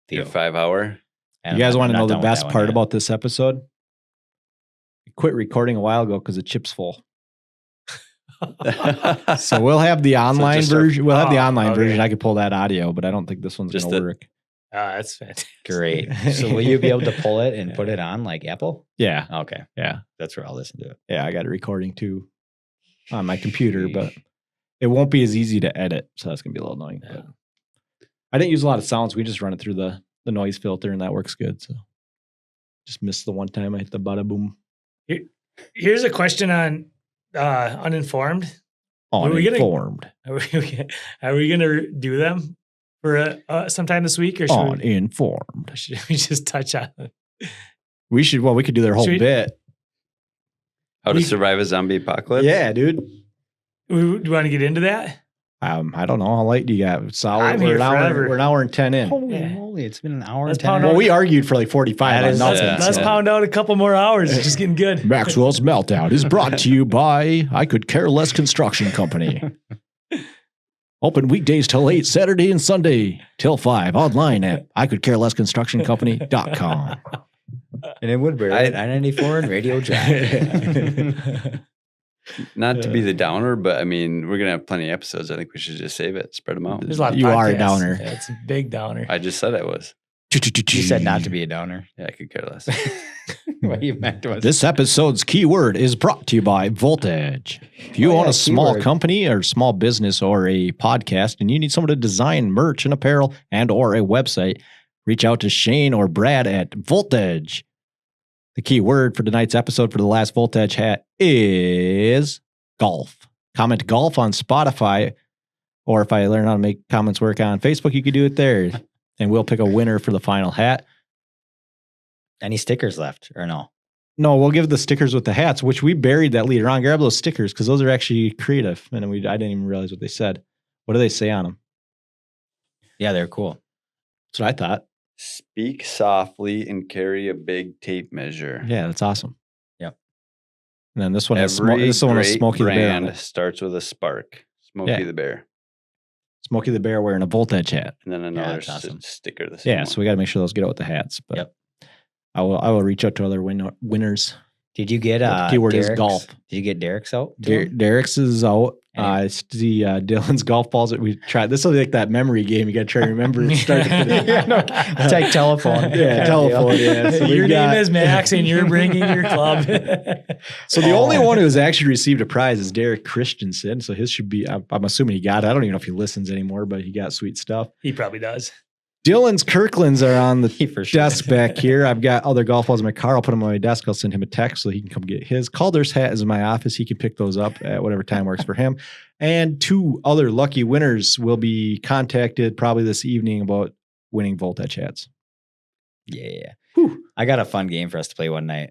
S4: Your
S5: Theo.
S4: 5 hour.
S5: And
S2: You guys
S5: I'm
S2: want to
S5: not
S2: know the
S5: done with
S2: best
S5: that one
S2: part
S5: yet.
S2: about this episode? We quit recording a while ago because the chip's full. So we'll have the online
S4: just a-
S2: version. We'll have the
S3: Oh,
S2: online
S3: okay.
S2: version. I could pull that audio, but I don't think this one's
S4: Just
S2: going to
S4: the-
S2: work.
S3: That's fantastic.
S5: Great. So will you be able to pull it and put it on like Apple?
S2: Yeah.
S5: Okay,
S2: Yeah.
S5: that's where I'll listen to it.
S2: Yeah. I got it recording too on my computer, but
S5: Sheesh.
S2: it won't be as easy to edit. So that's going to be a little annoying.
S3: Yeah.
S2: But I didn't use a lot of sounds. We just run it through the noise filter and that works good. So just missed the one time I hit the bada boom.
S3: Here's a question on uninformed. Are we gonna-
S2: Uninformed.
S3: Are we going to do them for sometime this week, or
S2: Uninformed.
S3: should we just touch on it?
S2: We could do their whole
S3: Should we-
S2: bit.
S4: How to
S3: We-
S4: survive a zombie apocalypse?
S2: Yeah, dude.
S3: Do you want to get into that?
S2: I don't know. How late do you got? Solid.
S3: I'm here forever.
S2: We're an hour and 10 in.
S5: Holy
S3: Yeah.
S5: moly, it's been an hour
S3: Let's
S5: and 10
S3: pound
S2: Well,
S5: minutes.
S2: we argued for like 45
S5: That
S2: on
S5: is-
S2: nothing.
S4: yeah.
S3: Let's
S2: so.
S3: pound out a couple more hours. It's just getting good.
S2: Maxwell's Meltdown is brought to you by I Could Care Less Construction Company. Open weekdays till 8, Saturday and Sunday till 5. Online at ICouldCareLessConstructionCompany.com.
S5: And in Woodbury,
S4: I-
S5: at 994 and Radio Drive.
S4: Not to be the downer, but I mean, we're gonna have plenty of episodes. I think we should just save it, spread them out.
S3: There's a lot of
S2: You are a
S3: podcasts.
S2: downer.
S3: Yeah, it's a big downer.
S4: I just said I was.
S5: You said not to be a downer.
S4: Yeah, I could care less.
S5: What you meant was
S2: This episode's keyword is brought to you by Voltage. If you
S5: Oh,
S2: own
S5: yeah,
S2: a small
S5: keyword.
S2: company or small business or a podcast and you need someone to design merch and apparel and or a website, reach out to Shane or Brad at Voltage. The key word for tonight's episode for the last Voltage hat is golf. Comment golf on Spotify, or if I learn how to make comments work on Facebook, you could do it there. And we'll pick a winner for the final hat.
S5: any stickers left or no?
S2: No, we'll give the stickers with the hats, which we buried that later on. Grab those stickers because those are actually creative. And I didn't even realize what they said. What do they say on them?
S5: Yeah, they're cool.
S2: That's what I thought.
S4: Speak softly and carry a big tape measure.
S2: Yeah, that's awesome.
S5: Yep.
S2: And then this one has
S4: Every
S2: this one has
S4: great
S2: Smokey the Bear on
S4: brand
S2: it.
S4: starts with a spark. Smokey
S2: Yeah.
S4: the Bear.
S2: Smokey the Bear wearing a Voltage hat.
S4: And then another
S5: that's awesome.
S4: sticker. The
S2: Yeah, so we got to make sure those get out with the hats. But
S5: Yep.
S2: I will reach out to other winners.
S5: Did you get
S2: The keyword is
S5: Derek's-
S2: golf.
S5: Did you get Derek's out? to him?
S2: Derek's is out.
S5: And
S2: I see Dylan's golf balls that we tried. This will be like that memory game. You got to try to remember it start to finish.
S5: Yeah, no, it's like telephone.
S2: Yeah, telephone. Yeah. So
S3: Your
S2: we've got-
S3: name is Max, and you're bringing your club.
S2: So the only
S5: Oh.
S2: one who has actually received a prize is Derek Christensen. So his should be, I'm assuming he got it. I don't even know if he listens anymore, but he got sweet stuff.
S3: He probably does.
S2: Dylan's Kirklands are on the
S5: He for sure.
S2: desk back here. I've got other golf balls in my car. I'll put them on my desk. I'll send him a text so he can come get his. Calder's hat is in my office. He can pick those up at whatever time works for him. And 2 other lucky winners will be contacted probably this evening about winning Voltage hats.
S5: Yeah.
S2: Whew.
S5: I got a fun game for us to play one night.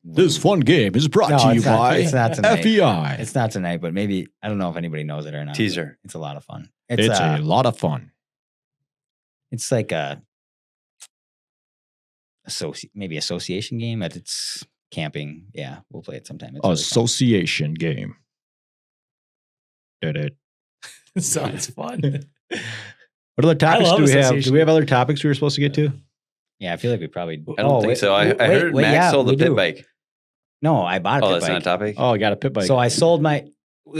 S2: This fun game is brought
S5: No,
S2: to you
S5: it's not-
S2: by
S5: it's not tonight.
S2: FEI.
S5: It's not tonight, but maybe I don't know if anybody knows it or not.
S4: Teaser.
S5: It's a lot of fun.
S2: It's a lot of fun.
S5: It's like a maybe association game at its camping. Yeah, we'll play it sometime. It's really fun.
S2: Association game. Did it.
S3: Sounds fun.
S2: What other topics
S3: love
S2: do we have?
S3: association.
S2: Do we have other topics we were supposed to get to?
S5: Yeah, I feel like we probably.
S4: I don't think so. I heard Max sold a pit bike.
S5: No, I bought a
S4: Oh,
S5: pit
S4: that's
S5: bike.
S4: not a topic?
S2: Oh, I got a pit bike.
S5: So I sold my.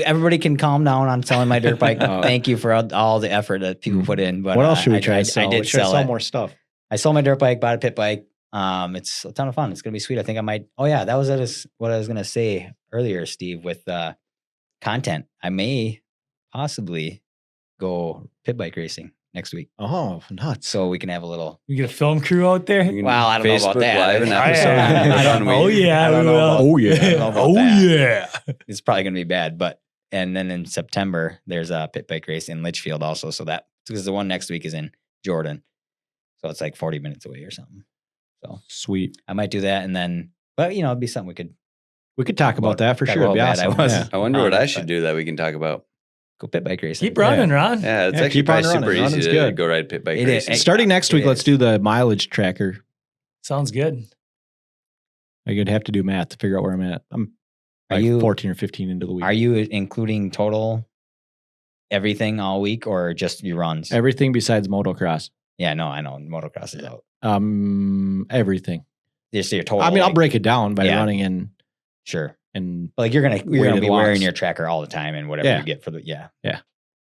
S5: Everybody can calm down on selling my dirt bike.
S2: Oh.
S5: Thank you for all the effort that people put in. But
S2: what else should we
S5: I
S2: try to sell?
S5: I
S2: We
S5: did
S2: should
S5: sell it.
S2: more stuff.
S5: I sold my dirt bike, bought a pit bike. It's a ton of fun. It's gonna be sweet. I think I might. Oh yeah, that was what I was gonna say earlier, Steve. With content, I may possibly go pit bike racing next week,
S2: Oh, nuts.
S5: so we can have a little.
S3: You get a film crew out there?
S4: You can
S5: Well, I don't know about
S4: Facebook
S5: that.
S4: Live an
S5: Oh,
S4: episode.
S3: yeah.
S5: I don't know.
S3: Oh yeah,
S5: I don't
S3: we
S5: know
S3: will.
S5: about-
S2: Oh, yeah.
S5: I don't know about
S3: Oh
S5: that.
S3: yeah.
S5: It's probably gonna be bad, but and then in September there's a pit bike race in Litchfield also. So that because the one next week is in Jordan, so it's like 40 minutes away or something. So
S2: Sweet.
S5: I might do that, and then, but it'd be something we could
S2: Talk about that for
S5: talk
S2: sure. It'd be
S5: about that.
S2: awesome.
S5: I was-
S2: Yeah.
S4: I wonder what I
S5: But-
S4: should do that we can talk about.
S5: go pit bike racing.
S3: Keep running, Ron.
S4: Yeah, it's
S2: Yeah,
S4: actually
S2: keep on
S4: probably super
S2: running.
S4: easy
S2: Running's
S4: to
S2: good.
S4: go ride pit bike
S5: It is.
S4: racing.
S2: Starting next week,
S5: It
S2: let's
S5: is.
S2: do the mileage tracker.
S3: Sounds good.
S2: I could have to do math to figure out where I'm at. I'm
S5: Are
S2: like
S5: you
S2: 14 or 15 into the week.
S5: Are you including total everything all week or just your runs?
S2: Everything besides motocross.
S5: Yeah, no, I know motocross is out.
S2: Everything.
S5: Just your total.
S2: I mean, I'll
S5: like,
S2: break it down by
S5: yeah.
S2: running in
S5: Sure.
S2: and
S5: But like you're gonna
S2: Weighted
S5: be wearing
S2: watts.
S5: your tracker all the time and whatever
S2: Yeah.
S5: you get for the
S2: Yeah.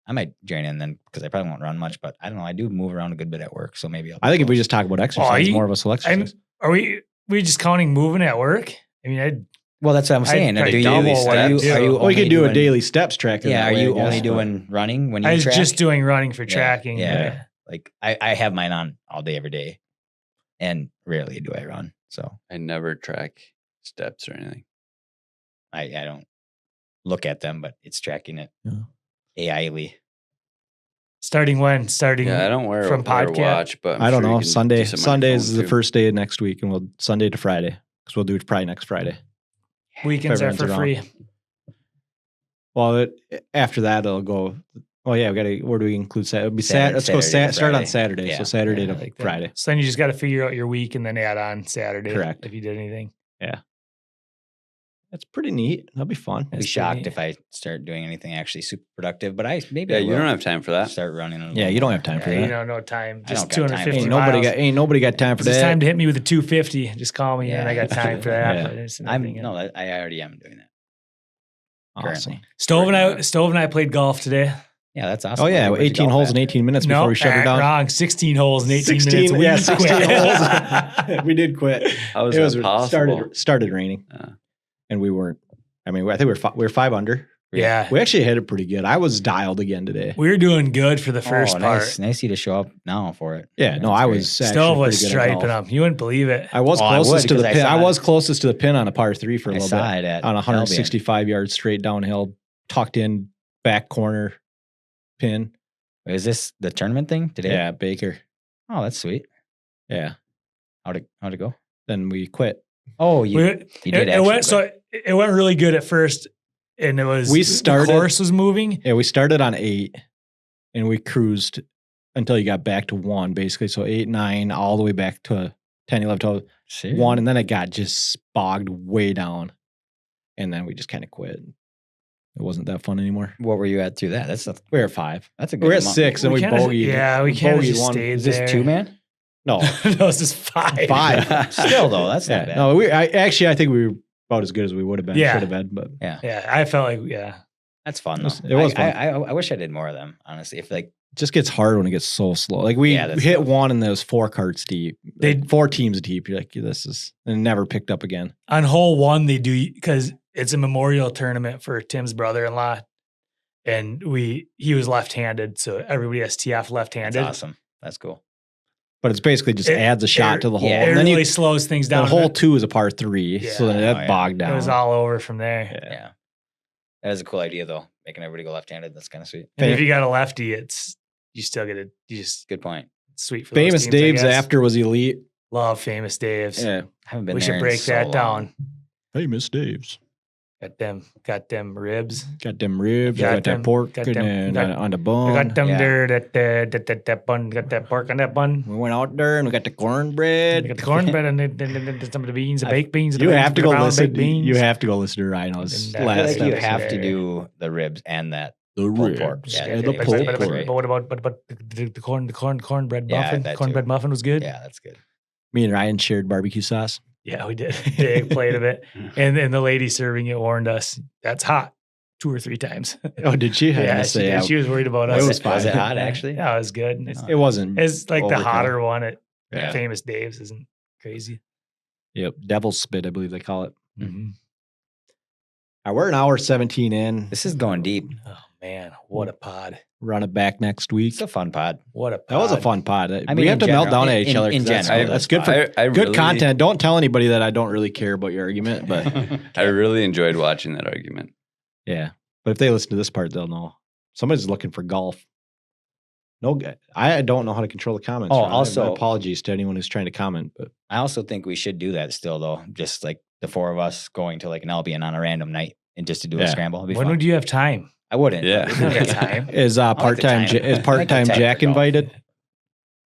S5: I might join in then because I probably won't run much, but I don't know. I do move around a good bit at work, so maybe I'll.
S2: I think if we just talk about exercise,
S3: you-
S2: more of us will exercise.
S3: Are we just counting moving at work? I mean,
S5: well, that's what I'm saying.
S3: I'd
S5: Do you,
S3: double what I do.
S5: are you
S2: Well, we could
S5: only
S2: do a
S5: doing-
S2: daily steps tracker.
S5: Yeah,
S2: that
S5: are
S2: way,
S5: you
S2: I guess,
S5: only
S2: but-
S5: doing running when you
S3: I was
S5: track?
S3: just doing running for
S5: Yeah,
S3: tracking.
S5: yeah. Like I have mine on all day every day, and rarely do I run. So
S4: I never track steps or anything.
S5: I don't look at them, but it's tracking it
S2: Yeah.
S5: AI-ly.
S3: Starting when? Starting
S4: Yeah, I don't wear
S3: from
S4: wear a
S3: podcast.
S4: watch, but I'm
S2: I don't
S4: sure you
S2: know.
S4: can do
S2: Sunday.
S4: something on your
S2: Sunday is
S4: phone,
S2: the
S4: too.
S2: first day of next week, and we'll Sunday to Friday because we'll do it probably next Friday.
S3: Weekends are
S2: Everyone's
S3: for
S2: around.
S3: free.
S2: Well, after that it'll go. Oh yeah, we got to. Where do we include Saturday? It'll be
S5: Saturday-
S2: Let's go.
S5: Saturday to
S2: Start on
S5: Friday.
S2: Saturday.
S5: Yeah.
S2: So Saturday
S5: Yeah,
S2: to
S3: Like that.
S2: Friday.
S3: So then you just got to figure out your week and then add on Saturday.
S2: Correct.
S3: If you did anything.
S2: That's pretty neat. That'll be fun.
S5: I'd be
S3: That's
S5: shocked
S3: pretty-
S5: if I start doing anything actually super productive, but I
S4: Yeah, you don't have time for that.
S5: start running.
S2: Yeah, you don't have time for
S3: Yeah,
S2: that.
S3: you know, no time.
S5: I
S3: Just
S5: don't got time.
S3: 250
S2: Ain't nobody got time for
S3: It's
S2: that.
S3: time to hit me with a 250. Just call me and
S5: Yeah.
S3: I got time for that.
S2: Yeah.
S3: But it's
S5: I'm
S3: nothing,
S5: no, I already am doing that.
S2: Awesome.
S3: Stove and I played golf today.
S5: Yeah, that's awesome.
S2: Oh yeah,
S5: Where'd you
S2: 18
S5: golf
S2: holes
S5: at?
S2: in 18 minutes before we shut her down.
S3: Wrong. 16 holes in 18
S2: 16,
S3: minutes.
S2: yeah,
S3: We
S2: 16
S3: quit.
S2: holes. We did quit.
S4: How was
S2: It was
S4: that possible?
S2: started raining, and we weren't. I mean, I think we were 5 under.
S3: Yeah.
S2: We actually hit it pretty good. I was dialed again today.
S3: We were doing good for the first part.
S5: Nice of you to show up now for it.
S2: Yeah, no, I was
S3: Stove
S2: actually
S3: was
S2: pretty good at
S3: striping
S2: golf.
S3: up. You wouldn't believe it.
S2: I was
S5: Oh, I would,
S2: closest to the
S5: because I
S2: pin.
S5: saw
S2: I
S5: it.
S2: was closest to the pin on a par 3 for a
S5: I
S2: little
S5: saw
S2: bit
S5: it at
S2: on
S5: Albion.
S2: 165 yards straight downhill, tucked in back corner pin.
S5: Is this the tournament thing today?
S2: Yeah, Baker.
S5: Oh, that's sweet.
S2: Yeah.
S5: How'd it go?
S2: Then we quit.
S5: Oh, you did
S3: it
S5: actually.
S3: went, so it went really good at first, and it was the course was moving.
S2: Yeah, we started on 8, and we cruised until you got back to 1, basically. So 8, 9, all the way back to 10, 11, 12,
S5: Seriously?
S2: 1, and then it got just bogged way down, and then we just kind of quit. It wasn't that fun anymore.
S5: What were you at through that?
S2: We were at 5.
S5: That's a good
S2: We were at
S5: amount.
S2: 6, and we
S3: kinda-
S2: bogeyed.
S3: Yeah, we kind of
S2: bogeyed
S3: just
S2: 1.
S3: stayed
S5: Is this
S3: there.
S5: 2-man?
S2: No,
S3: No, it's just 5.
S2: 5.
S5: Still though, that's
S2: Yeah,
S5: not bad.
S2: no, I think we were about as good as we would have been.
S3: Yeah.
S2: Should have been, but
S3: Yeah, I felt like
S5: That's fun
S2: It
S5: though.
S2: was fun.
S5: I wish I did more of them. Honestly, if like
S2: it just gets hard when it gets so slow. Like we
S5: Yeah, that's
S2: hit
S5: tough.
S2: 1 and there was 4 carts deep.
S3: They-
S2: 4 teams deep. You're like, this is, and it never picked up again.
S3: on hole 1 they do, because it's a memorial tournament for Tim's brother-in-law, and he was left-handed, so everybody has TF
S5: that's
S3: left-handed.
S5: awesome. That's cool.
S2: But it's basically just adds a shot to the hole.
S5: yeah,
S3: It
S2: And then
S3: really slows things down.
S2: hole 2 is a par 3, so then
S3: Yeah.
S2: that bogged down.
S3: It was all over from there.
S5: Yeah. That is a cool idea though. Making everybody go left-handed. That's kind of sweet.
S3: And if you got a lefty, you still get it. You just
S5: Good point.
S3: sweet for those
S2: Famous
S3: teams, I
S2: Dave's
S3: guess.
S2: after was elite.
S3: Love Famous Dave's.
S2: Yeah.
S5: I haven't been
S3: We
S5: there
S3: should
S5: in
S3: break
S5: so
S3: that
S5: long.
S3: down.
S2: Famous Dave's.
S3: Got them ribs.
S2: Got them ribs,
S3: Got
S2: got
S3: them-
S2: that pork
S3: got
S2: and
S3: them-
S2: then
S3: got-
S2: on the
S3: I
S2: bun.
S3: got them
S5: yeah.
S3: there. That bun. Got that pork on that bun.
S2: We went out there and we got the cornbread.
S3: We got the cornbread and then some of the beans, the baked beans.
S2: You have to go listen.
S3: Baked beans.
S2: You have to go listen to Rhino's
S3: And,
S5: I feel
S2: last
S5: like you
S2: episode.
S5: have to do the ribs and that.
S2: The
S5: pulled
S2: ribs.
S5: pork. Yeah,
S2: and
S5: yeah,
S2: the
S5: yeah.
S2: pulled
S5: But-
S2: pork.
S3: But what about the cornbread
S5: Yeah,
S3: muffin?
S5: that too.
S3: Cornbread muffin was good.
S5: Yeah, that's good.
S2: Me and Ryan shared barbecue sauce.
S3: Yeah, we did. The egg plate of it, and the lady serving it warned us that's hot 2 or 3 times.
S2: Oh, did she? I
S3: Yeah,
S2: didn't
S3: she,
S2: say
S3: did. She was worried about us.
S2: It was
S5: Was
S2: fine.
S5: it hot actually?
S3: Yeah, it was good.
S2: It wasn't.
S3: It's like the
S2: overkill.
S3: hotter one at
S2: Yeah.
S3: Famous Dave's isn't crazy.
S2: Yep. Devil's spit, I believe they call it.
S3: Mm-hmm.
S2: We're an hour 17 in.
S5: This is going deep.
S3: Oh man, what a pod!
S2: Run it back next week.
S5: It's a fun pod.
S3: What a pod.
S2: That was a fun pod.
S5: I
S2: we
S5: mean,
S2: have
S5: in
S2: to melt
S5: general.
S2: down at each
S5: In-
S2: other.
S5: in
S2: 'cause that's,
S5: general.
S2: that's good for
S4: I
S2: good
S4: really-
S2: content. Don't tell anybody that I don't really care about your argument, but
S4: I really enjoyed watching that argument.
S2: yeah. But if they listen to this part, they'll know. Somebody's looking for golf. No, I don't know how to control the comments.
S5: Oh,
S2: Ron.
S5: also-
S2: apologies to anyone who's trying to comment, but
S5: I also think we should do that still though. Just like the 4 of us going to like an Albion on a random night and just to do a
S2: Yeah.
S5: scramble. It'd be
S3: When
S5: fun.
S3: would you have time?
S5: I wouldn't.
S4: Yeah.
S3: We don't have time.
S2: is
S5: like the
S2: part-time
S5: time.
S2: is
S5: I
S2: part-time
S5: like the
S2: Jack
S5: tech for golf.
S2: invited?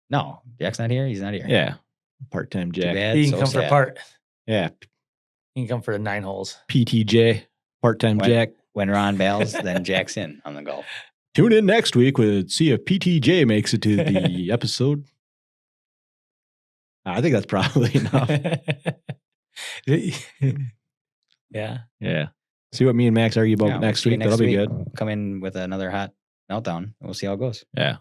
S5: No, Jack's not here. He's not here.
S2: Yeah. Part-time
S5: Too
S2: Jack.
S5: bad.
S3: He can
S5: so
S3: come for
S5: sad.
S3: part.
S2: Yeah.
S3: He can come for the 9 holes.
S2: PTJ. Part-time
S5: When-
S2: Jack.
S5: When Ron bails, then Jack's in on the golf.
S2: Tune in next week with see if PTJ makes it to the episode. I think that's probably enough.
S3: Yeah.
S2: Yeah. See what me and Max argue about
S5: Yeah, we'll
S2: next
S5: see you
S2: week. That'll be
S5: week.
S2: good.
S5: Come in with another hot meltdown. And we'll see how it goes.
S2: Yeah.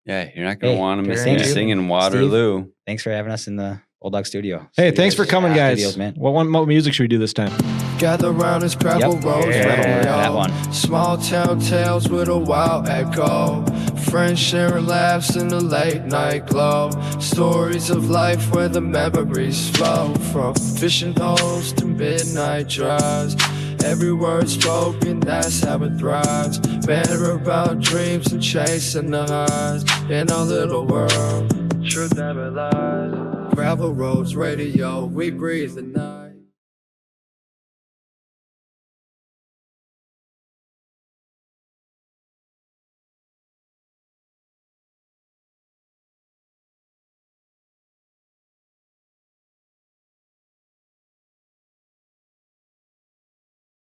S4: Yeah, you're not going to
S5: Hey,
S4: want to
S3: thank
S4: miss
S3: you.
S4: singing Waterloo.
S5: Thanks for having us in the Old Dog Studio.
S2: Hey, thanks for
S5: Studios.
S2: coming,
S5: Yeah,
S2: guys.
S5: Studios, man.
S2: What music should we do this time?
S6: Gather round this gravel
S5: Yep.
S6: road,
S3: Yeah.
S5: That one.
S6: Small town tales with a wild echo. Friends sharing laughs in the late night glow. Stories of life where the memories flow. From fishing holes to midnight drives. Every word spoken, that's how it thrives. Better about dreams and chasing the highs. In our little world, truth never lies. Gravel roads, radio, we breathe the night.